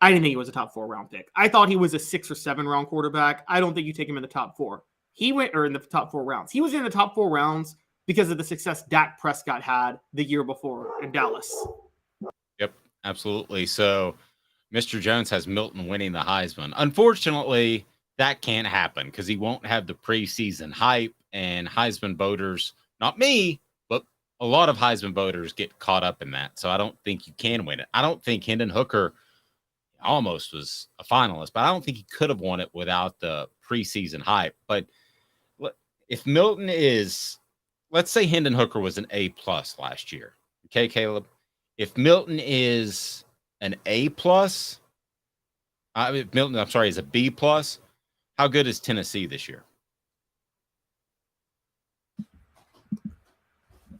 I didn't think he was a top 4 round pick. I thought he was a 6 or 7 round quarterback. I don't think you take him in the top 4. He went, or in the top 4 rounds. He was in the top 4 rounds because of the success Dak Prescott had the year before in Dallas. Yep, absolutely. So Mr. Jones has Milton winning the Heisman. Unfortunately, that can't happen because he won't have the preseason hype, and Heisman voters, not me, but a lot of Heisman voters get caught up in that. So I don't think you can win it. I don't think Hendon Hooker almost was a finalist, but I don't think he could have won it without the preseason hype. But if Milton is, let's say Hendon Hooker was an A+ last year. Okay, Caleb. If Milton is an A+, Milton, I'm sorry, is a B+, how good is Tennessee this year?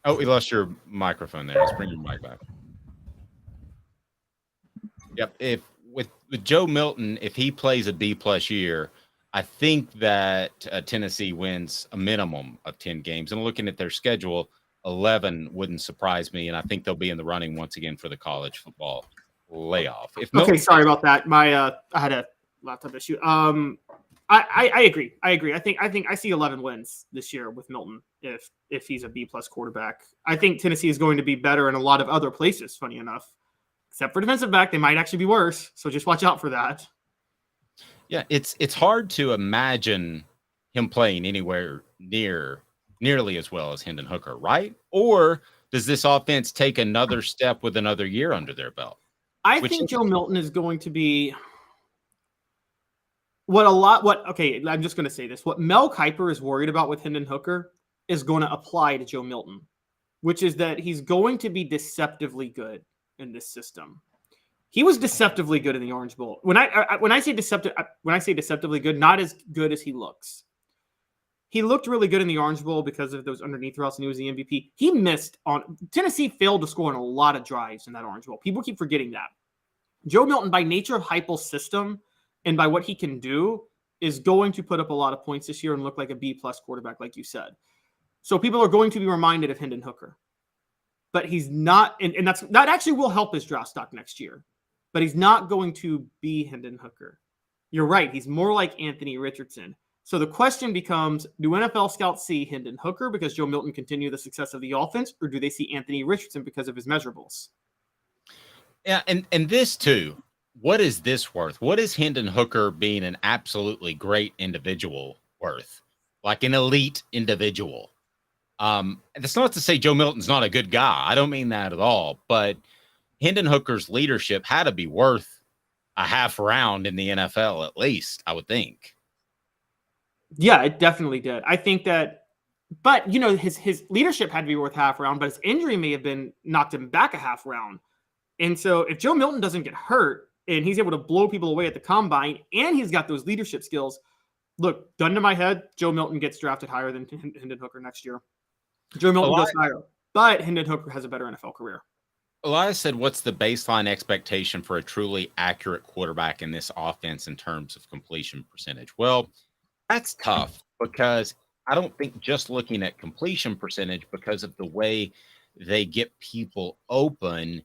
Oh, we lost your microphone there. Let's bring your mic back. Yep. If with Joe Milton, if he plays a B+ year, I think that Tennessee wins a minimum of 10 games. And looking at their schedule, 11 wouldn't surprise me. And I think they'll be in the running once again for the college football layoff. Okay, sorry about that. I had a laptop issue. I agree. I think I see 11 wins this year with Milton if he's a B+ quarterback. I think Tennessee is going to be better in a lot of other places, funny enough. Except for defensive back, they might actually be worse. So just watch out for that. Yeah, it's hard to imagine him playing anywhere nearly as well as Hendon Hooker, right? Or does this offense take another step with another year under their belt? I think Joe Milton is going to be okay, I'm just going to say this. What Mel Kiper is worried about with Hendon Hooker is going to apply to Joe Milton, which is that he's going to be deceptively good in this system. He was deceptively good in the Orange Bowl. When I say deceptively good, not as good as he looks. He looked really good in the Orange Bowl because of those underneath routes, and he was the MVP. He missed on Tennessee failed to score on a lot of drives in that Orange Bowl. People keep forgetting that. Joe Milton, by nature of Heupel's system and by what he can do, is going to put up a lot of points this year and look like a B+ quarterback, like you said. So people are going to be reminded of Hendon Hooker, but he's not, and that actually will help his draft stock next year. But he's not going to be Hendon Hooker. You're right. He's more like Anthony Richardson. So the question becomes, do NFL scouts see Hendon Hooker because Joe Milton continued the success of the offense, or do they see Anthony Richardson because of his measurables? Yeah, and this too, what is this worth? What is Hendon Hooker being an absolutely great individual worth? Like an elite individual. That's not to say Joe Milton's not a good guy. I don't mean that at all. But Hendon Hooker's leadership had to be worth a half round in the NFL at least, I would think. Yeah, it definitely did. I think that, but his leadership had to be worth half round, but his injury may have been knocked him back a half round. And so if Joe Milton doesn't get hurt and he's able to blow people away at the combine and he's got those leadership skills, look, gun to my head, Joe Milton gets drafted higher than Hendon Hooker next year. Joe Milton goes higher, but Hendon Hooker has a better NFL career. Elias said, what's the baseline expectation for a truly accurate quarterback in this offense in terms of completion percentage? Well, that's tough because I don't think just looking at completion percentage because of the way they get people open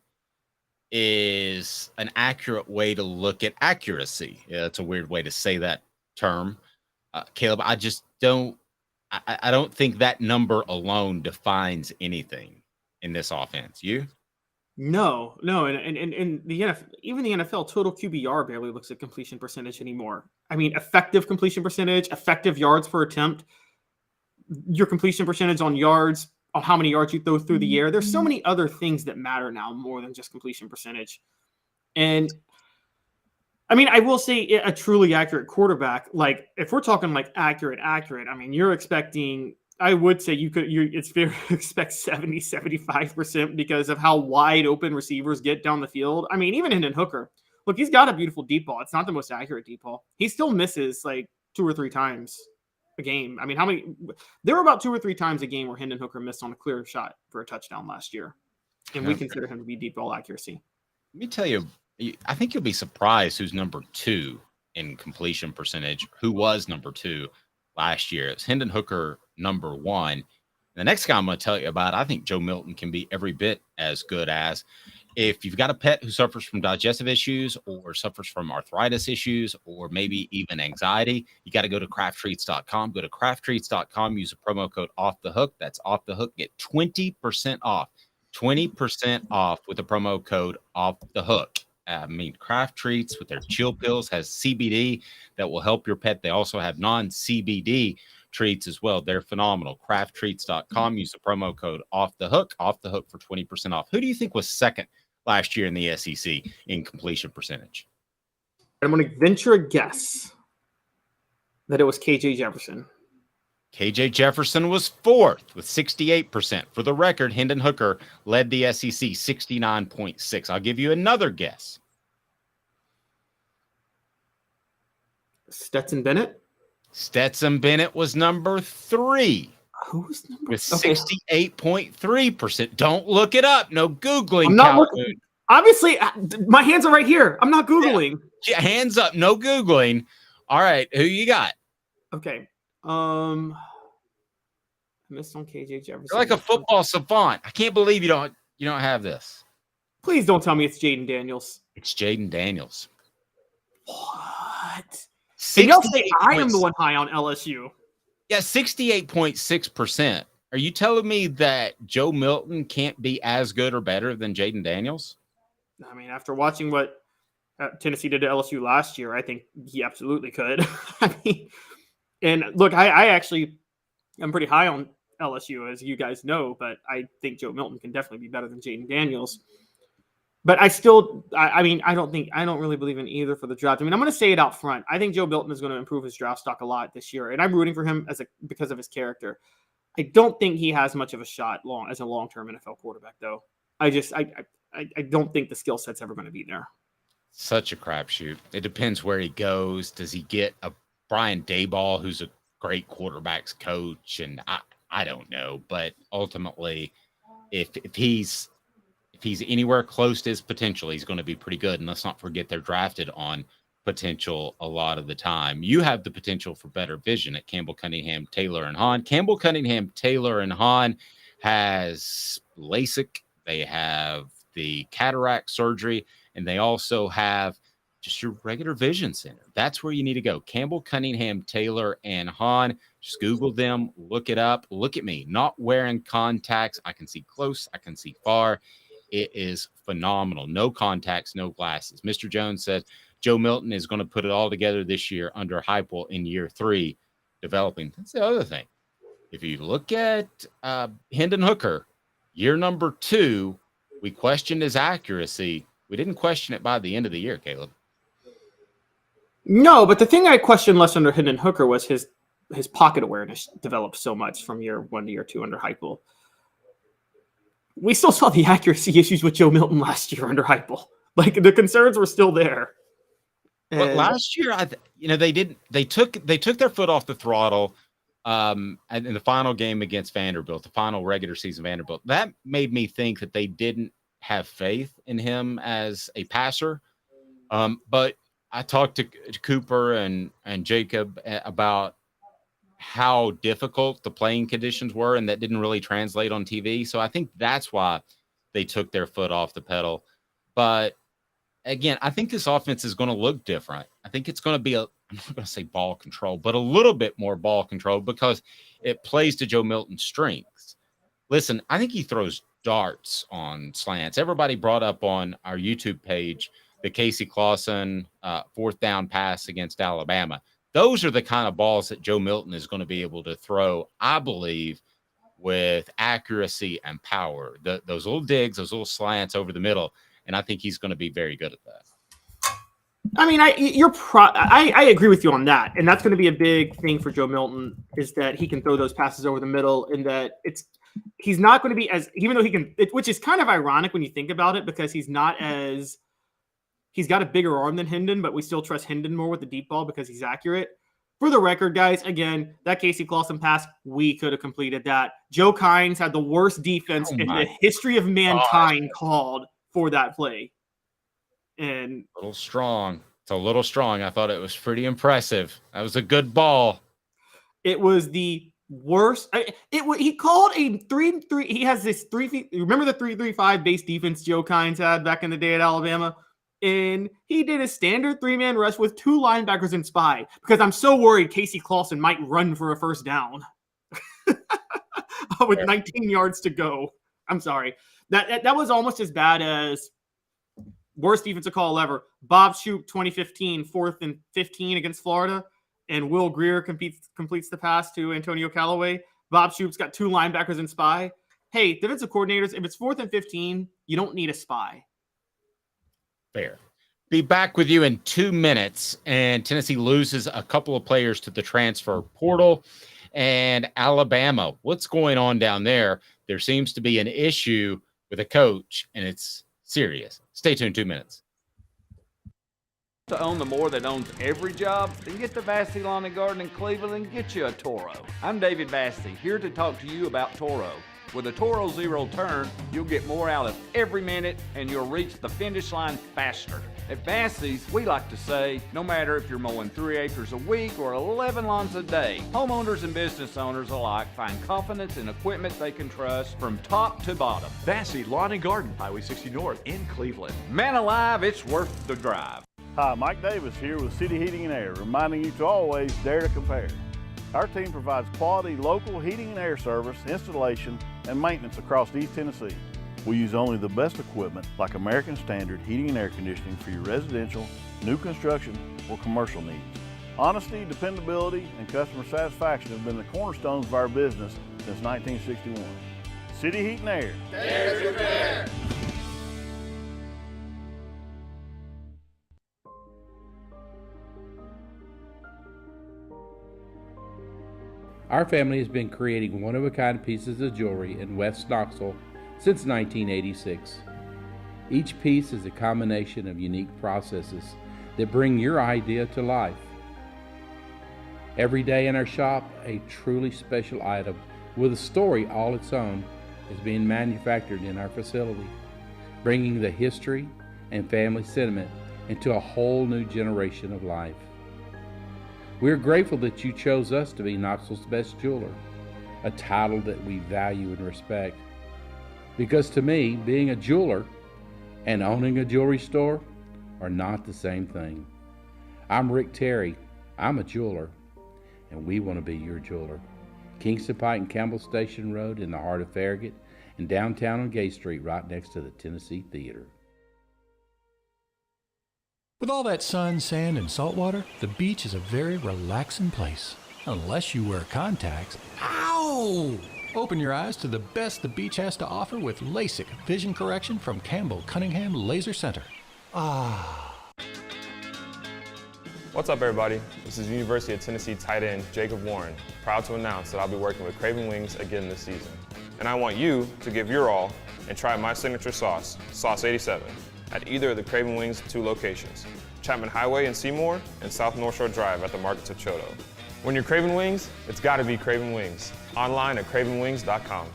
is an accurate way to look at accuracy. Yeah, that's a weird way to say that term. Caleb, I just don't I don't think that number alone defines anything in this offense. You? No, and the NFL, even the NFL total QBR barely looks at completion percentage anymore. I mean, effective completion percentage, effective yards per attempt, your completion percentage on yards, on how many yards you throw through the air. There's so many other things that matter now more than just completion percentage. And I mean, I will say a truly accurate quarterback, like if we're talking like accurate, I mean, you're expecting, I would say it's fair to expect 70, 75% because of how wide open receivers get down the field. I mean, even Hendon Hooker, look, he's got a beautiful deep ball. It's not the most accurate deep ball. He still misses like 2 or 3 times a game. I mean, there were about 2 or 3 times a game where Hendon Hooker missed on a clear shot for a touchdown last year. And we consider him to be deep ball accuracy. Let me tell you, I think you'll be surprised who's number 2 in completion percentage, who was number 2 last year. It's Hendon Hooker number 1. The next guy I'm going to tell you about, I think Joe Milton can be every bit as good as. If you've got a pet who suffers from digestive issues or suffers from arthritis issues or maybe even anxiety, you got to go to crafttreats.com. Go to crafttreats.com, use the promo code Off the Hook. That's Off the Hook. Get 20% off. 20% off with the promo code Off the Hook. Craft Treats with their chill pills has CBD that will help your pet. They also have non-CBD treats as well. They're phenomenal. Crafttreats.com. Use the promo code Off the Hook for 20% off. Who do you think was second last year in the SEC in completion percentage? I'm going to venture a guess that it was KJ Jefferson. KJ Jefferson was 4th with 68%. For the record, Hendon Hooker led the SEC 69.6. I'll give you another guess. Stetson Bennett? Stetson Bennett was number 3. Who's number with 68.3%. Don't look it up. No Googling. I'm not looking. Obviously, my hands are right here. I'm not Googling. Yeah, hands up. No Googling. All right. Who you got? Okay. I missed on KJ Jefferson. You're like a football savant. I can't believe you don't have this. Please don't tell me it's Jaden Daniels. It's Jaden Daniels. What? And y'all say I am the one high on LSU. Yeah, 68.6%. Are you telling me that Joe Milton can't be as good or better than Jaden Daniels? I mean, after watching what Tennessee did to LSU last year, I think he absolutely could. And look, I actually am pretty high on LSU, as you guys know, but I think Joe Milton can definitely be better than Jaden Daniels. But I don't really believe in either for the draft. I mean, I'm going to say it out front. I think Joe Milton is going to improve his draft stock a lot this year, and I'm rooting for him because of his character. I don't think he has much of a shot as a long-term NFL quarterback, though. I don't think the skill set's ever going to be there. Such a crapshoot. It depends where he goes. Does he get a Brian Daboll, who's a great quarterbacks coach? And I don't know, but ultimately, if he's anywhere close to his potential, he's going to be pretty good. And let's not forget they're drafted on potential a lot of the time. You have the potential for better vision at Campbell Cunningham, Taylor, and Hahn. Campbell Cunningham, Taylor, and Hahn has LASIK. They have the cataract surgery, and they also have just your regular vision center. That's where you need to go. Campbell, Cunningham, Taylor, and Hahn. Just Google them, look it up. Look at me, not wearing contacts. I can see close, I can see far. It is phenomenal. No contacts, no glasses. Mr. Jones said Joe Milton is going to put it all together this year under Heupel in year 3, developing. That's the other thing. If you look at Hendon Hooker, year number 2, we questioned his accuracy. We didn't question it by the end of the year, Caleb. No, but the thing I questioned less under Hendon Hooker was his pocket awareness developed so much from year 1 to year 2 under Heupel. We still saw the accuracy issues with Joe Milton last year under Heupel. Like, the concerns were still there. But last year, they took their foot off the throttle in the final game against Vanderbilt, the final regular season Vanderbilt. That made me think that they didn't have faith in him as a passer. But I talked to Cooper and Jacob about how difficult the playing conditions were, and that didn't really translate on TV. So I think that's why they took their foot off the pedal. But again, I think this offense is going to look different. I think it's going to be I'm not going to say ball control, but a little bit more ball control because it plays to Joe Milton's strengths. Listen, I think he throws darts on slants. Everybody brought up on our YouTube page the Casey Clausen 4th down pass against Alabama. Those are the kind of balls that Joe Milton is going to be able to throw, I believe, with accuracy and power. Those little digs, those little slants over the middle, and I think he's going to be very good at that. I mean, I agree with you on that, and that's going to be a big thing for Joe Milton is that he can throw those passes over the middle, and that he's not going to be as, even though he can, which is kind of ironic when you think about it, because he's got a bigger arm than Hendon, but we still trust Hendon more with the deep ball because he's accurate. For the record, guys, again, that Casey Clausen pass, we could have completed that. Joe Kynes had the worst defense in the history of mankind called for that play. And a little strong. It's a little strong. I thought it was pretty impressive. That was a good ball. It was the worst. He called a 3-3. He has this 3. Remember the 3-3-5 base defense Joe Kynes had back in the day at Alabama? And he did a standard 3-man rush with 2 linebackers and spy, because I'm so worried Casey Clausen might run for a first down with 19 yards to go. I'm sorry. That was almost as bad as worst defensive call ever. Bob Shoop, 2015, 4th and 15 against Florida, and Will Greer completes the pass to Antonio Callaway. Bob Shoop's got 2 linebackers and spy. Hey, defensive coordinators, if it's 4th and 15, you don't need a spy. Fair. Be back with you in 2 minutes, and Tennessee loses a couple of players to the transfer portal. And Alabama, what's going on down there? There seems to be an issue with a coach, and it's serious. Stay tuned. 2 minutes. To own the more that owns every job, then get to Vassy Lawn and Garden in Cleveland and get you a Toro. I'm David Vassy, here to talk to you about Toro. With a Toro Zero Turn, you'll get more out of every minute and you'll reach the finish line faster. At Vassy's, we like to say, no matter if you're mowing 3 acres a week or 11 lawns a day, homeowners and business owners alike find confidence in equipment they can trust from top to bottom. Vassy Lawn and Garden, Highway 60 North in Cleveland. Man alive, it's worth the drive. Hi, Mike Davis here with City Heating and Air, reminding you to always dare to compare. Our team provides quality local heating and air service, installation, and maintenance across East Tennessee. We use only the best equipment like American Standard heating and air conditioning for your residential, new construction, or commercial needs. Honesty, dependability, and customer satisfaction have been the cornerstones of our business since 1961. City Heat and Air. Dare to compare. Our family has been creating one-of-a-kind pieces of jewelry in West Knoxville since 1986. Each piece is a combination of unique processes that bring your idea to life. Every day in our shop, a truly special item with a story all its own is being manufactured in our facility, bringing the history and family sentiment into a whole new generation of life. We're grateful that you chose us to be Knoxville's best jeweler, a title that we value and respect. Because to me, being a jeweler and owning a jewelry store are not the same thing. I'm Rick Terry, I'm a jeweler, and we want to be your jeweler. Kingston Pike and Campbell Station Road in the heart of Farragut, and downtown on Gay Street right next to the Tennessee Theater. With all that sun, sand, and salt water, the beach is a very relaxing place. Unless you wear contacts. Ow! Open your eyes to the best the beach has to offer with LASIK vision correction from Campbell Cunningham Laser Center. Ah. What's up, everybody? This is University of Tennessee tight end Jacob Warren, proud to announce that I'll be working with Craven Wings again this season. And I want you to give your all and try my signature sauce, Sauce 87, at either of the Craven Wings 2 locations, Chapman Highway in Seymour and South North Shore Drive at the Markets of Choto. When you're craving wings, it's gotta be Craven Wings. Online at cravenwings.com.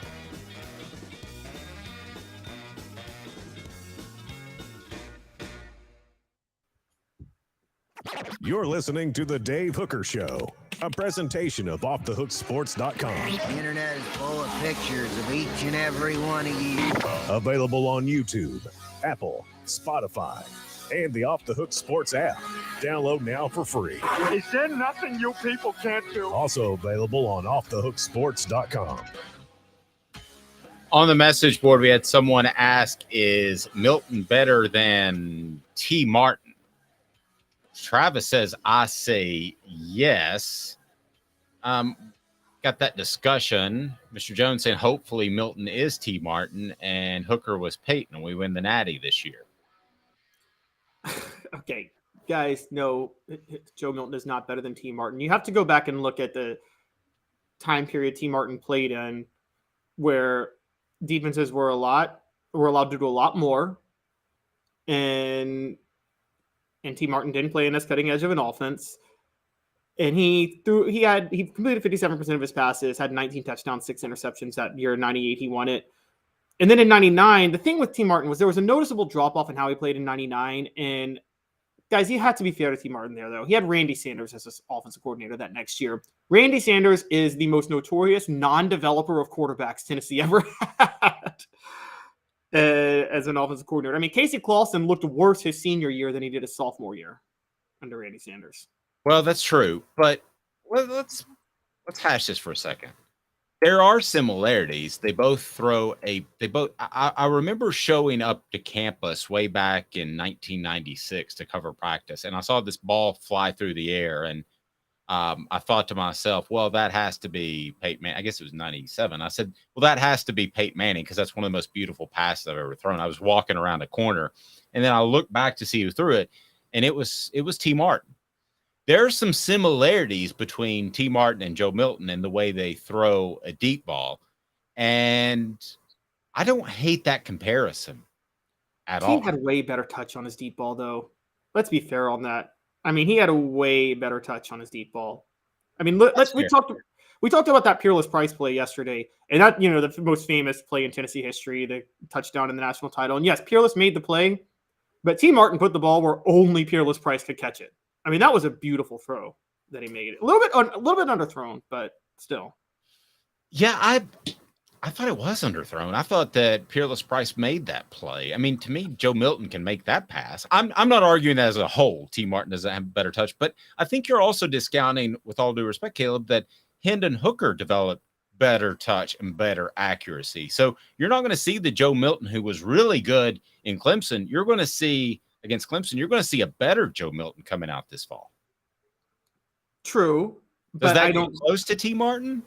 You're listening to The Dave Hooker Show, a presentation of OffTheHookSports.com. The internet is full of pictures of each and every one of you. Available on YouTube, Apple, Spotify, and the Off the Hook Sports app. Download now for free. Is there nothing you people can't do? Also available on OffTheHookSports.com. On the message board, we had someone ask, is Milton better than T. Martin? Travis says, I say yes. Got that discussion. Mr. Jones saying hopefully Milton is T. Martin and Hooker was Peyton and we win the Natty this year. Okay, guys, no, Joe Milton is not better than T. Martin. You have to go back and look at the time period T. Martin played in where defenses were allowed to do a lot more. And T. Martin didn't play in this cutting edge of an offense. And he completed 57% of his passes, had 19 touchdowns, 6 interceptions that year. In 98, he won it. And then in 99, the thing with T. Martin was there was a noticeable drop-off in how he played in 99. And guys, you have to be fair to T. Martin there, though. He had Randy Sanders as his offensive coordinator that next year. Randy Sanders is the most notorious non-developer of quarterbacks Tennessee ever had as an offensive coordinator. I mean, Casey Clausen looked worse his senior year than he did his sophomore year under Randy Sanders. Well, that's true, but let's hash this for a second. There are similarities. They both I remember showing up to campus way back in 1996 to cover practice, and I saw this ball fly through the air, and I thought to myself, well, that has to be Peyton Manning. I guess it was 97. I said, well, that has to be Peyton Manning because that's one of the most beautiful passes I've ever thrown. I was walking around a corner, and then I looked back to see who threw it, and it was T. Martin. There are some similarities between T. Martin and Joe Milton in the way they throw a deep ball. And I don't hate that comparison at all. He had way better touch on his deep ball, though. Let's be fair on that. I mean, he had a way better touch on his deep ball. I mean, we talked about that Peerless Price play yesterday, and that, the most famous play in Tennessee history, the touchdown in the national title. And yes, Peerless made the play, but T. Martin put the ball where only Peerless Price could catch it. I mean, that was a beautiful throw that he made. A little bit underthrown, but still. Yeah, I thought it was underthrown. I thought that Peerless Price made that play. I mean, to me, Joe Milton can make that pass. I'm not arguing that as a whole T. Martin doesn't have better touch, but I think you're also discounting, with all due respect, Caleb, that Hendon Hooker developed better touch and better accuracy. So you're not going to see the Joe Milton who was really good in Clemson. You're going to see against Clemson, you're going to see a better Joe Milton coming out this fall. True. Does that get close to T. Martin?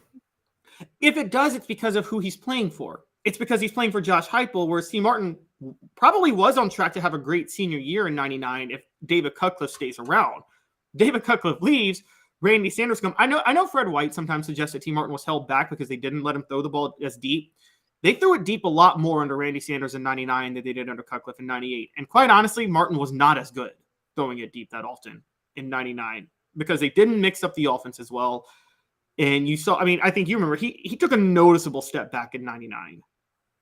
If it does, it's because of who he's playing for. It's because he's playing for Josh Heupel, whereas T. Martin probably was on track to have a great senior year in 99 if David Cutcliffe stays around. David Cutcliffe leaves, Randy Sanders comes. I know Fred White sometimes suggests that T. Martin was held back because they didn't let him throw the ball as deep. They threw it deep a lot more under Randy Sanders in 99 than they did under Cutcliffe in 98. And quite honestly, Martin was not as good throwing it deep that often in 99 because they didn't mix up the offense as well. And you saw, I mean, I think you remember, he took a noticeable step back in 99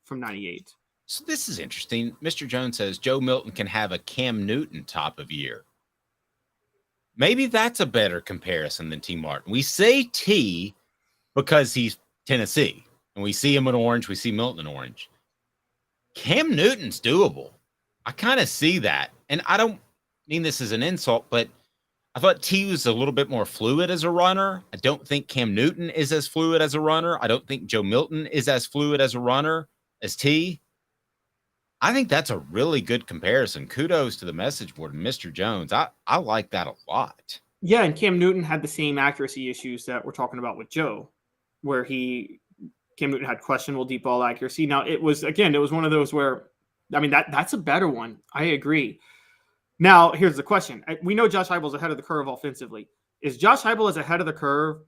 from 98. So this is interesting. Mr. Jones says Joe Milton can have a Cam Newton top of year. Maybe that's a better comparison than T. Martin. We say T because he's Tennessee. And we see him in orange. We see Milton in orange. Cam Newton's doable. I kind of see that. And I don't mean this as an insult, but I thought T was a little bit more fluid as a runner. I don't think Cam Newton is as fluid as a runner. I don't think Joe Milton is as fluid as a runner as T. I think that's a really good comparison. Kudos to the message board and Mr. Jones. I like that a lot. Yeah, and Cam Newton had the same accuracy issues that we're talking about with Joe, where Cam Newton had questionable deep ball accuracy. Now, it was one of those where, I mean, that's a better one. I agree. Now, here's the question. We know Josh Heupel is ahead of the curve offensively. Is Josh Heupel as ahead of the curve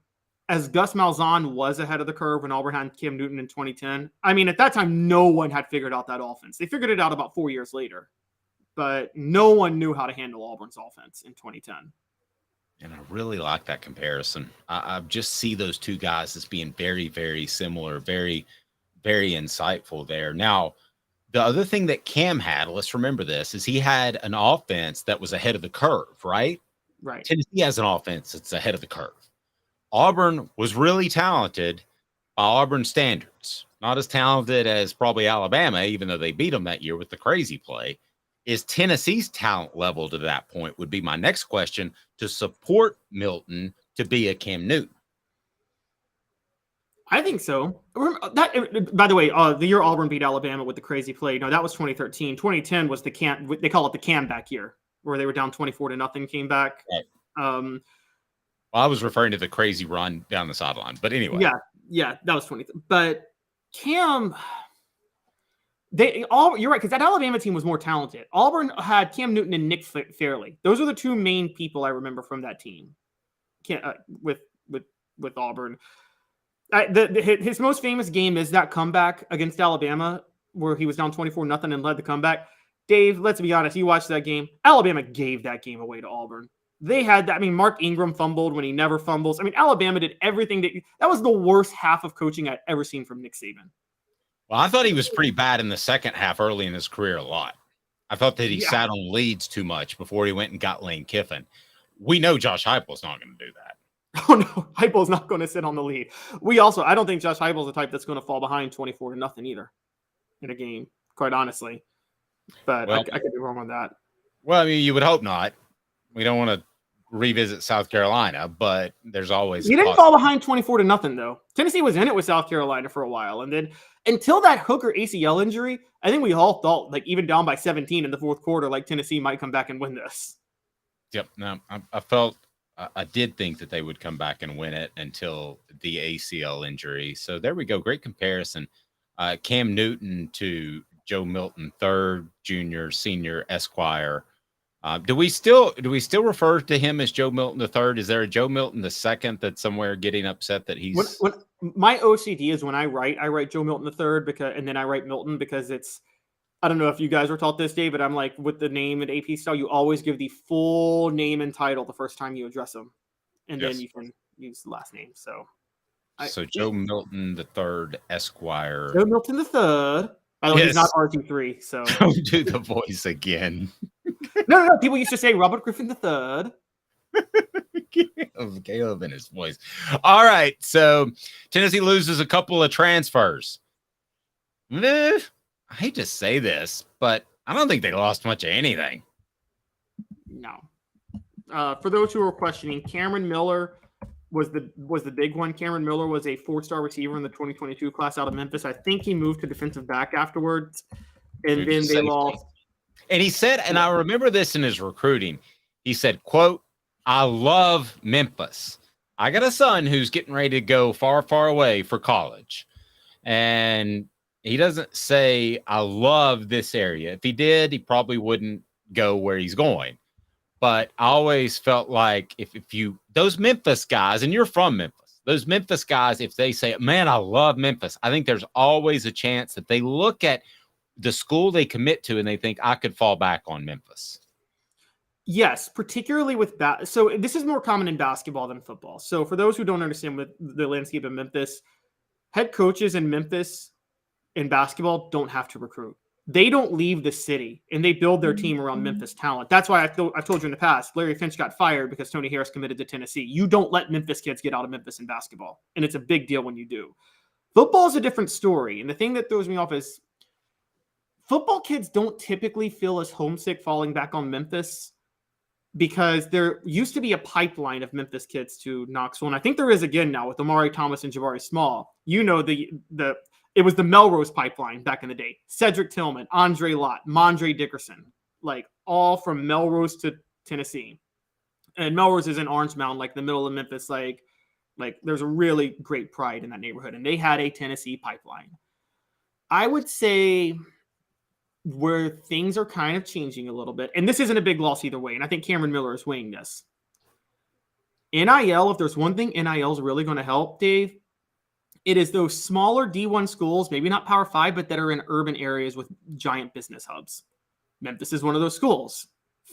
as Gus Malzahn was ahead of the curve when Auburn had Cam Newton in 2010? I mean, at that time, no one had figured out that offense. They figured it out about 4 years later, but no one knew how to handle Auburn's offense in 2010. And I really like that comparison. I just see those two guys as being very, very similar, very, very insightful there. Now, the other thing that Cam had, let's remember this, is he had an offense that was ahead of the curve, right? Right. Tennessee has an offense that's ahead of the curve. Auburn was really talented by Auburn standards. Not as talented as probably Alabama, even though they beat them that year with the crazy play. Is Tennessee's talent level to that point would be my next question to support Milton to be a Cam Newton. I think so. That, by the way, the year Auburn beat Alabama with the crazy play, no, that was 2013. 2010 was the Cam, they call it the Cam back year, where they were down 24-0, came back. Right. Well, I was referring to the crazy run down the sideline, but anyway. Yeah, that was 20. But Cam, you're right, because that Alabama team was more talented. Auburn had Cam Newton and Nick Fairley. Those are the two main people I remember from that team. With Auburn. His most famous game is that comeback against Alabama where he was down 24-0 and led the comeback. Dave, let's be honest. You watched that game. Alabama gave that game away to Auburn. They had that. I mean, Mark Ingram fumbled when he never fumbles. I mean, Alabama did everything. That was the worst half of coaching I'd ever seen from Nick Saban. Well, I thought he was pretty bad in the second half early in his career a lot. I thought that he sat on leads too much before he went and got Lane Kiffin. We know Josh Heupel's not going to do that. Oh no, Heupel's not going to sit on the lead. I don't think Josh Heupel's the type that's going to fall behind 24-0 either in a game, quite honestly. But I could be wrong on that. Well, I mean, you would hope not. We don't want to revisit South Carolina, but there's always. He didn't fall behind 24-0 though. Tennessee was in it with South Carolina for a while, and then until that Hooker ACL injury, I think we all thought, like, even down by 17 in the fourth quarter, like Tennessee might come back and win this. Yep. No, I did think that they would come back and win it until the ACL injury. So there we go. Great comparison. Cam Newton to Joe Milton III, Jr., Senior, Esquire. Do we still refer to him as Joe Milton III? Is there a Joe Milton II that's somewhere getting upset that he's? When my OCD is when I write Joe Milton III and then I write Milton because it's. I don't know if you guys were taught this, David. I'm like, with the name and AP style, you always give the full name and title the first time you address them, and then you can use the last name. So Joe Milton III, Esquire. Joe Milton III. By the way, he's not RG3. So don't do the voice again. No. People used to say Robert Griffin III. Caleb in his voice. All right. So Tennessee loses a couple of transfers. I hate to say this, but I don't think they lost much of anything. No. For those who are questioning, Cameron Miller was the big one. Cameron Miller was a 4-star receiver in the 2022 class out of Memphis. I think he moved to defensive back afterwards, and then they lost. And he said, and I remember this in his recruiting, he said, quote, "I love Memphis. I got a son who's getting ready to go far, far away for college." And he doesn't say, "I love this area." If he did, he probably wouldn't go where he's going. But I always felt like if those Memphis guys, and you're from Memphis, those Memphis guys, if they say, "Man, I love Memphis," I think there's always a chance that they look at the school they commit to and they think, I could fall back on Memphis. Yes, particularly with so this is more common in basketball than football. So for those who don't understand with the landscape of Memphis, head coaches in Memphis in basketball don't have to recruit. They don't leave the city, and they build their team around Memphis talent. That's why I've told you in the past, Larry Finch got fired because Tony Harris committed to Tennessee. You don't let Memphis kids get out of Memphis in basketball, and it's a big deal when you do. Football is a different story, and the thing that throws me off is football kids don't typically feel as homesick falling back on Memphis because there used to be a pipeline of Memphis kids to Knoxville, and I think there is again now with Amari Thomas and Jabari Small. You know, it was the Melrose pipeline back in the day. Cedric Tillman, Andre Lott, Mondre Dickerson, like all from Melrose to Tennessee. And Melrose is in Orange Mound, like the middle of Memphis. Like there's a really great pride in that neighborhood. And they had a Tennessee pipeline. I would say where things are kind of changing a little bit, and this isn't a big loss either way, and I think Cameron Miller is weighing this. NIL, if there's one thing NIL is really going to help, Dave, it is those smaller D1 schools, maybe not Power 5, but that are in urban areas with giant business hubs. Memphis is one of those schools.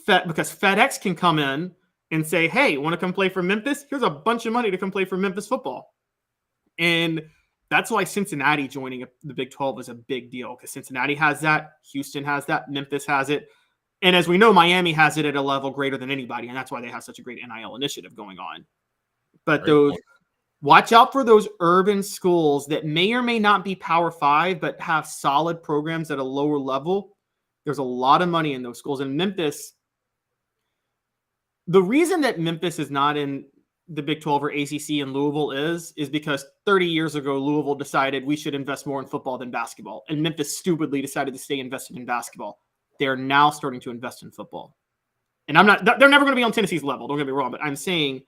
Because FedEx can come in and say, "Hey, want to come play for Memphis? Here's a bunch of money to come play for Memphis football." And that's why Cincinnati joining the Big 12 is a big deal, because Cincinnati has that, Houston has that, Memphis has it. And as we know, Miami has it at a level greater than anybody, and that's why they have such a great NIL initiative going on. But watch out for those urban schools that may or may not be Power 5, but have solid programs at a lower level. There's a lot of money in those schools. And Memphis, the reason that Memphis is not in the Big 12 or ACC in Louisville is because 30 years ago, Louisville decided we should invest more in football than basketball. And Memphis stupidly decided to stay invested in basketball. They're now starting to invest in football. And they're never going to be on Tennessee's level. Don't get me wrong, but I'm saying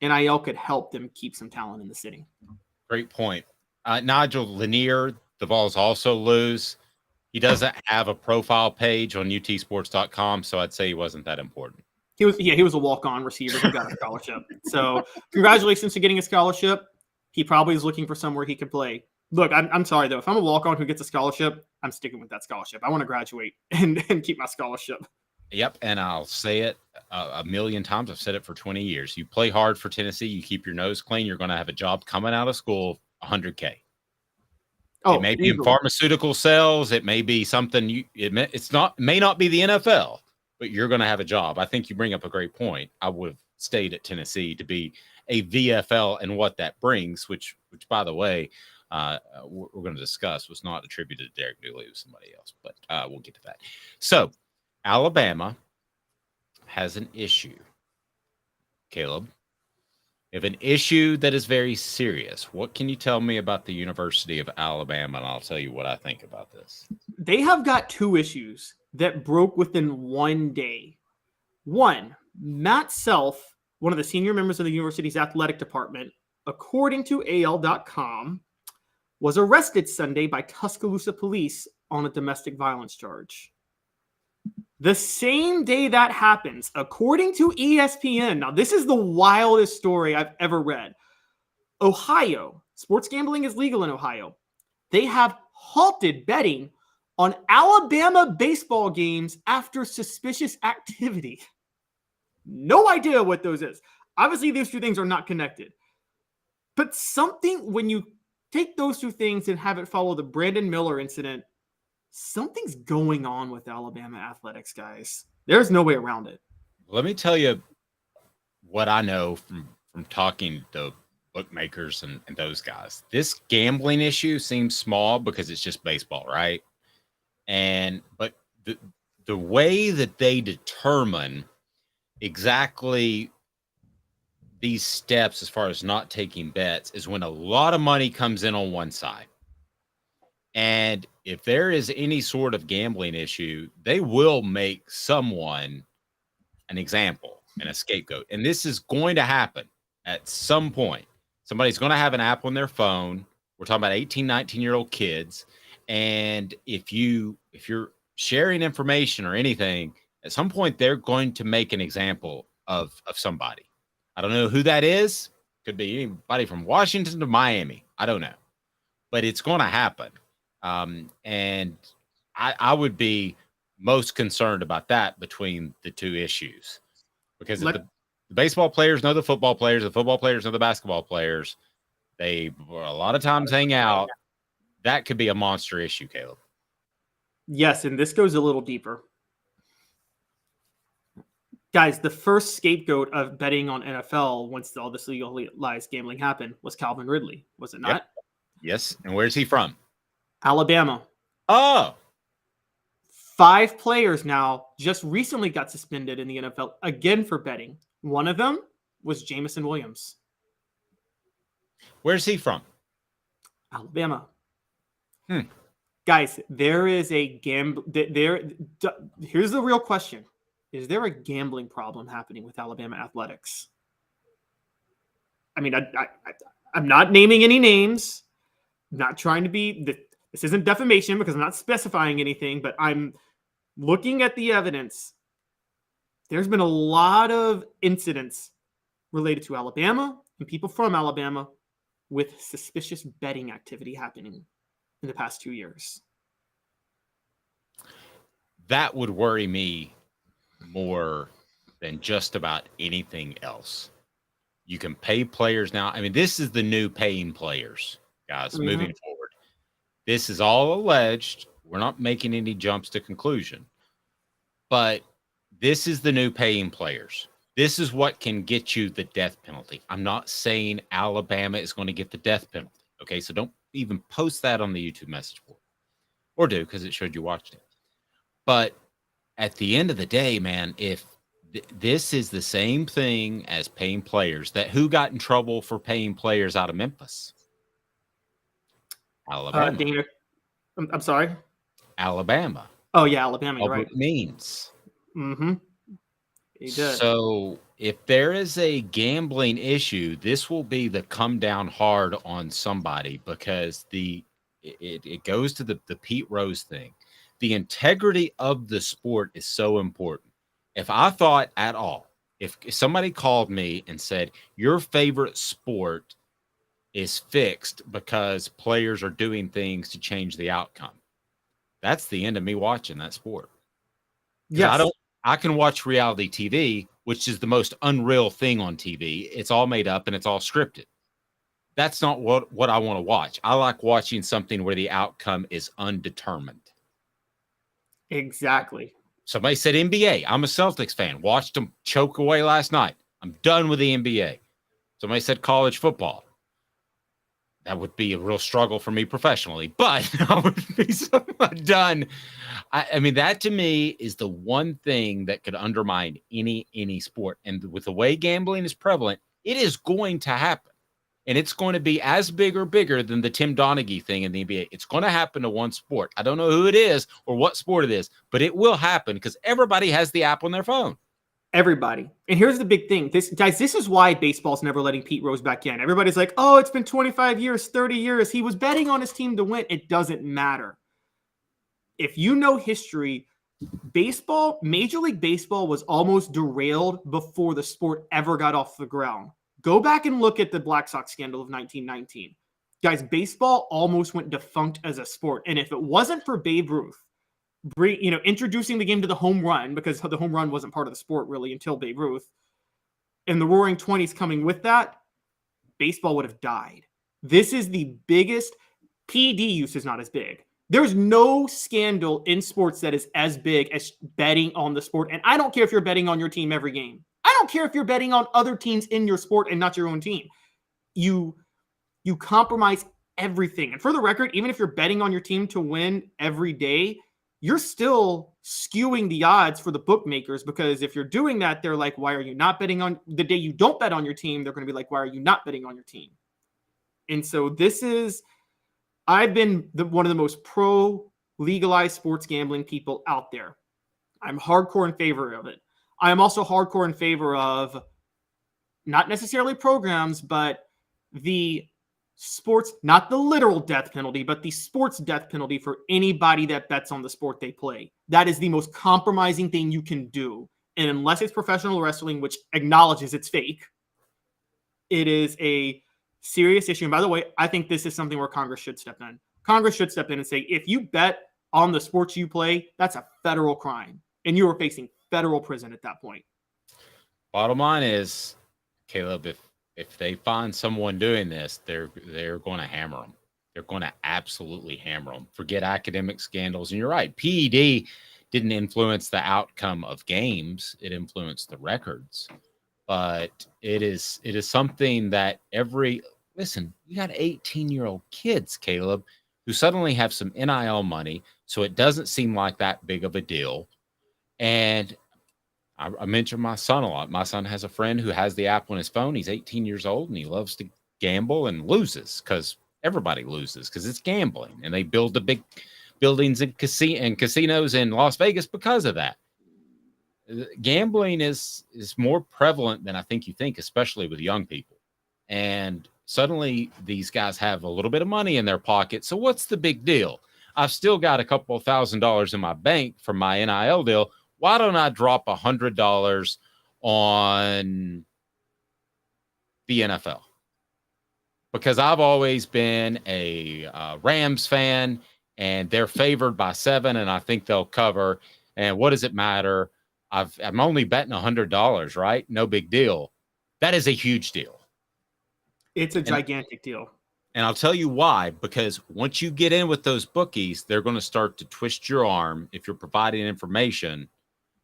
NIL could help them keep some talent in the city. Great point. Nigel Lanier, the Vols also lose. He doesn't have a profile page on utsports.com, so I'd say he wasn't that important. He was a walk-on receiver who got a scholarship. So congratulations to getting a scholarship. He probably is looking for somewhere he could play. Look, I'm sorry, though. If I'm a walk-on who gets a scholarship, I'm sticking with that scholarship. I want to graduate and keep my scholarship. Yep, and I'll say it a million times. I've said it for 20 years. You play hard for Tennessee. You keep your nose clean. You're going to have a job coming out of school, $100K. Oh, it may be in easily. pharmaceutical sales. It may be something may not be the NFL, but you're going to have a job. I think you bring up a great point. I would have stayed at Tennessee to be a VFL, and what that brings, which by the way, we're going to discuss, was not attributed to Derek Dooley, to somebody else, but we'll get to that. So Alabama has an issue, Caleb. You have an issue that is very serious. What can you tell me about the University of Alabama? And I'll tell you what I think about this. They have got two issues that broke within one day. One, Matt Self, one of the senior members of the university's athletic department, according to AL.com, was arrested Sunday by Tuscaloosa police on a domestic violence charge. The same day that happens, according to ESPN, now this is the wildest story I've ever read. Ohio, sports gambling is legal in Ohio. They have halted betting on Alabama baseball games after suspicious activity. No idea what those is. Obviously, these two things are not connected. But something, when you take those two things and have it follow the Brandon Miller incident, something's going on with Alabama athletics, guys. There's no way around it. Let me tell you what I know from talking to bookmakers and those guys. This gambling issue seems small because it's just baseball, right? But the way that they determine exactly these steps as far as not taking bets is when a lot of money comes in on one side. And if there is any sort of gambling issue, they will make someone an example and a scapegoat. And this is going to happen at some point. Somebody's going to have an app on their phone. We're talking about 18, 19-year-old kids. And if you're sharing information or anything, at some point they're going to make an example of somebody. I don't know who that is. Could be anybody from Washington to Miami. I don't know. But it's going to happen. And I would be most concerned about that between the two issues, because if the baseball players know the football players know the basketball players, they a lot of times hang out. That could be a monster issue, Caleb. Yes, and this goes a little deeper. Guys, the first scapegoat of betting on NFL once all this legalized gambling happened was Calvin Ridley, was it not? Yep. Yes. And where's he from? Alabama. Oh. 5 players now just recently got suspended in the NFL again for betting. One of them was Jamison Williams. Where's he from? Alabama. Guys, there is a here's the real question. Is there a gambling problem happening with Alabama athletics? I mean, I'm not naming any names. I'm not trying to be... This isn't defamation because I'm not specifying anything, but I'm looking at the evidence. There's been a lot of incidents related to Alabama and people from Alabama with suspicious betting activity happening in the past 2 years. That would worry me more than just about anything else. You can pay players now. I mean, this is the new paying players, guys, moving forward. This is all alleged. We're not making any jumps to conclusion. But this is the new paying players. This is what can get you the death penalty. I'm not saying Alabama is going to get the death penalty. Okay, so don't even post that on the YouTube message board. Or do, because it showed you watched it. But at the end of the day, man, if this is the same thing as paying players, that who got in trouble for paying players out of Memphis? Alabama. I'm sorry? Alabama. Oh, yeah, Alabama, you're right. Public means. Mm-hmm. He did. So if there is a gambling issue, this will be the come down hard on somebody, because it goes to the Pete Rose thing. The integrity of the sport is so important. If I thought at all, if somebody called me and said, your favorite sport is fixed because players are doing things to change the outcome, that's the end of me watching that sport. Yes. I can watch reality TV, which is the most unreal thing on TV. It's all made up and it's all scripted. That's not what I want to watch. I like watching something where the outcome is undetermined. Exactly. Somebody said NBA. I'm a Celtics fan. Watched them choke away last night. I'm done with the NBA. Somebody said college football. That would be a real struggle for me professionally, but I would be so done. I mean, that to me is the one thing that could undermine any sport. And with the way gambling is prevalent, it is going to happen. And it's going to be as big or bigger than the Tim Donaghy thing in the NBA. It's going to happen to one sport. I don't know who it is or what sport it is, but it will happen because everybody has the app on their phone. Everybody. And here's the big thing. This is why baseball's never letting Pete Rose back in. Everybody's like, oh, it's been 25 years, 30 years. He was betting on his team to win. It doesn't matter. If you know history, baseball, Major League Baseball was almost derailed before the sport ever got off the ground. Go back and look at the Black Sox scandal of 1919. Guys, baseball almost went defunct as a sport. And if it wasn't for Babe Ruth, introducing the game to the home run, because the home run wasn't part of the sport really until Babe Ruth, and the Roaring 20s coming with that, baseball would have died. This is the biggest. PD use is not as big. There's no scandal in sports that is as big as betting on the sport. And I don't care if you're betting on your team every game. I don't care if you're betting on other teams in your sport and not your own team. You compromise everything. And for the record, even if you're betting on your team to win every day, you're still skewing the odds for the bookmakers, because if you're doing that, they're like, why are you not betting on the day you don't bet on your team? They're going to be like, why are you not betting on your team? And so I've been one of the most pro legalized sports gambling people out there. I'm hardcore in favor of it. I am also hardcore in favor of not necessarily programs, but the sports, not the literal death penalty, but the sports death penalty for anybody that bets on the sport they play. That is the most compromising thing you can do. And unless it's professional wrestling, which acknowledges it's fake, it is a serious issue. And by the way, I think this is something where Congress should step in. Congress should step in and say, if you bet on the sports you play, that's a federal crime. And you are facing federal prison at that point. Bottom line is, Caleb, if they find someone doing this, they're going to hammer them. They're going to absolutely hammer them. Forget academic scandals. And you're right. PED didn't influence the outcome of games. It influenced the records. But it is something that listen, you got 18-year-old kids, Caleb, who suddenly have some NIL money. So it doesn't seem like that big of a deal. And I mentioned my son a lot. My son has a friend who has the app on his phone. He's 18 years old, and he loves to gamble and loses because everybody loses because it's gambling. And they build the big buildings and casinos in Las Vegas because of that. Gambling is more prevalent than I think you think, especially with young people. And suddenly these guys have a little bit of money in their pocket. So what's the big deal? I've still got a couple of $1,000s in my bank from my NIL deal. Why don't I drop $100 on the NFL? Because I've always been a Rams fan, and they're favored by 7, and I think they'll cover. And what does it matter? I'm only betting $100, right? No big deal. That is a huge deal. It's a gigantic deal. And I'll tell you why, because once you get in with those bookies, they're going to start to twist your arm if you're providing information.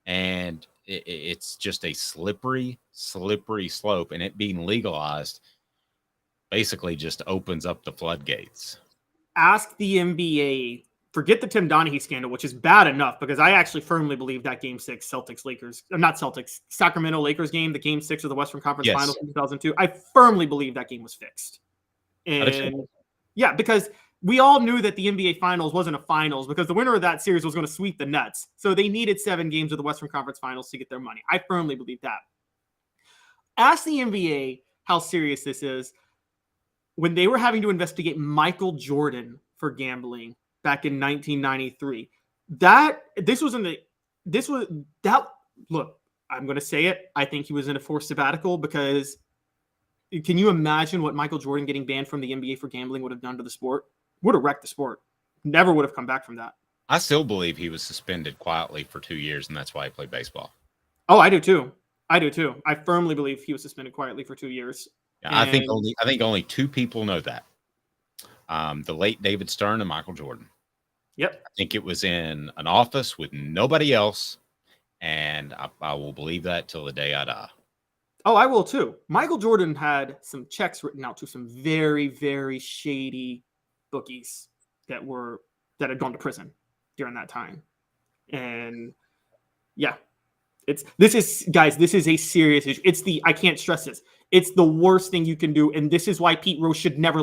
And it's just a slippery slope. And it being legalized basically just opens up the floodgates. Ask the NBA. Forget the Tim Donaghy scandal, which is bad enough, because I actually firmly believe that Game 6 Sacramento Lakers game, the Game 6 of the Western Conference Finals in 2002, I firmly believe that game was fixed. And yeah, because we all knew that the NBA Finals wasn't a finals, because the winner of that series was going to sweep the Nets. So they needed 7 games of the Western Conference Finals to get their money. I firmly believe that. Ask the NBA how serious this is. When they were having to investigate Michael Jordan for gambling back in 1993, look, I'm going to say it. I think he was in a forced sabbatical, because can you imagine what Michael Jordan getting banned from the NBA for gambling would have done to the sport? Would have wrecked the sport. Never would have come back from that. I still believe he was suspended quietly for 2 years, and that's why he played baseball. Oh, I do too. I firmly believe he was suspended quietly for 2 years. Yeah, I think only two people know that. The late David Stern and Michael Jordan. Yep. I think it was in an office with nobody else, and I will believe that till the day I die. Oh, I will too. Michael Jordan had some checks written out to some very, very shady bookies that had gone to prison during that time. And yeah, this is a serious issue. I can't stress this. It's the worst thing you can do, and this is why Pete Rose should never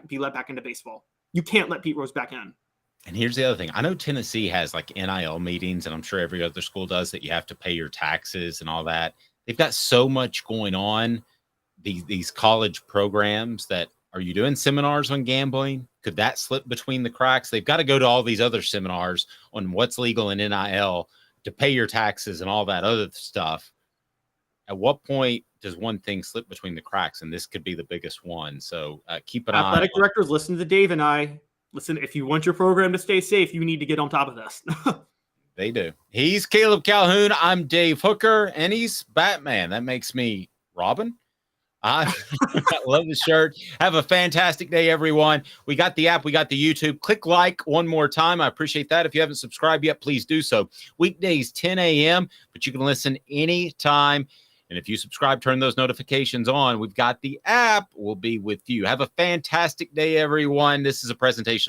be let back into baseball. You can't let Pete Rose back in. And here's the other thing. I know Tennessee has like NIL meetings, and I'm sure every other school does, that you have to pay your taxes and all that. They've got so much going on, these college programs, that are you doing seminars on gambling? Could that slip between the cracks? They've got to go to all these other seminars on what's legal in NIL to pay your taxes and all that other stuff. At what point does one thing slip between the cracks? And this could be the biggest one. So keep an eye. Athletic directors, listen to Dave and I. Listen, if you want your program to stay safe, you need to get on top of this. They do. He's Caleb Calhoun. I'm Dave Hooker, and he's Batman. That makes me Robin. I love the shirt. Have a fantastic day, everyone. We got the app. We got the YouTube. Click like one more time. I appreciate that. If you haven't subscribed yet, please do so. Weekdays, 10 a.m., but you can listen anytime. And if you subscribe, turn those notifications on. We've got the app. We'll be with you. Have a fantastic day, everyone. This is a presentation of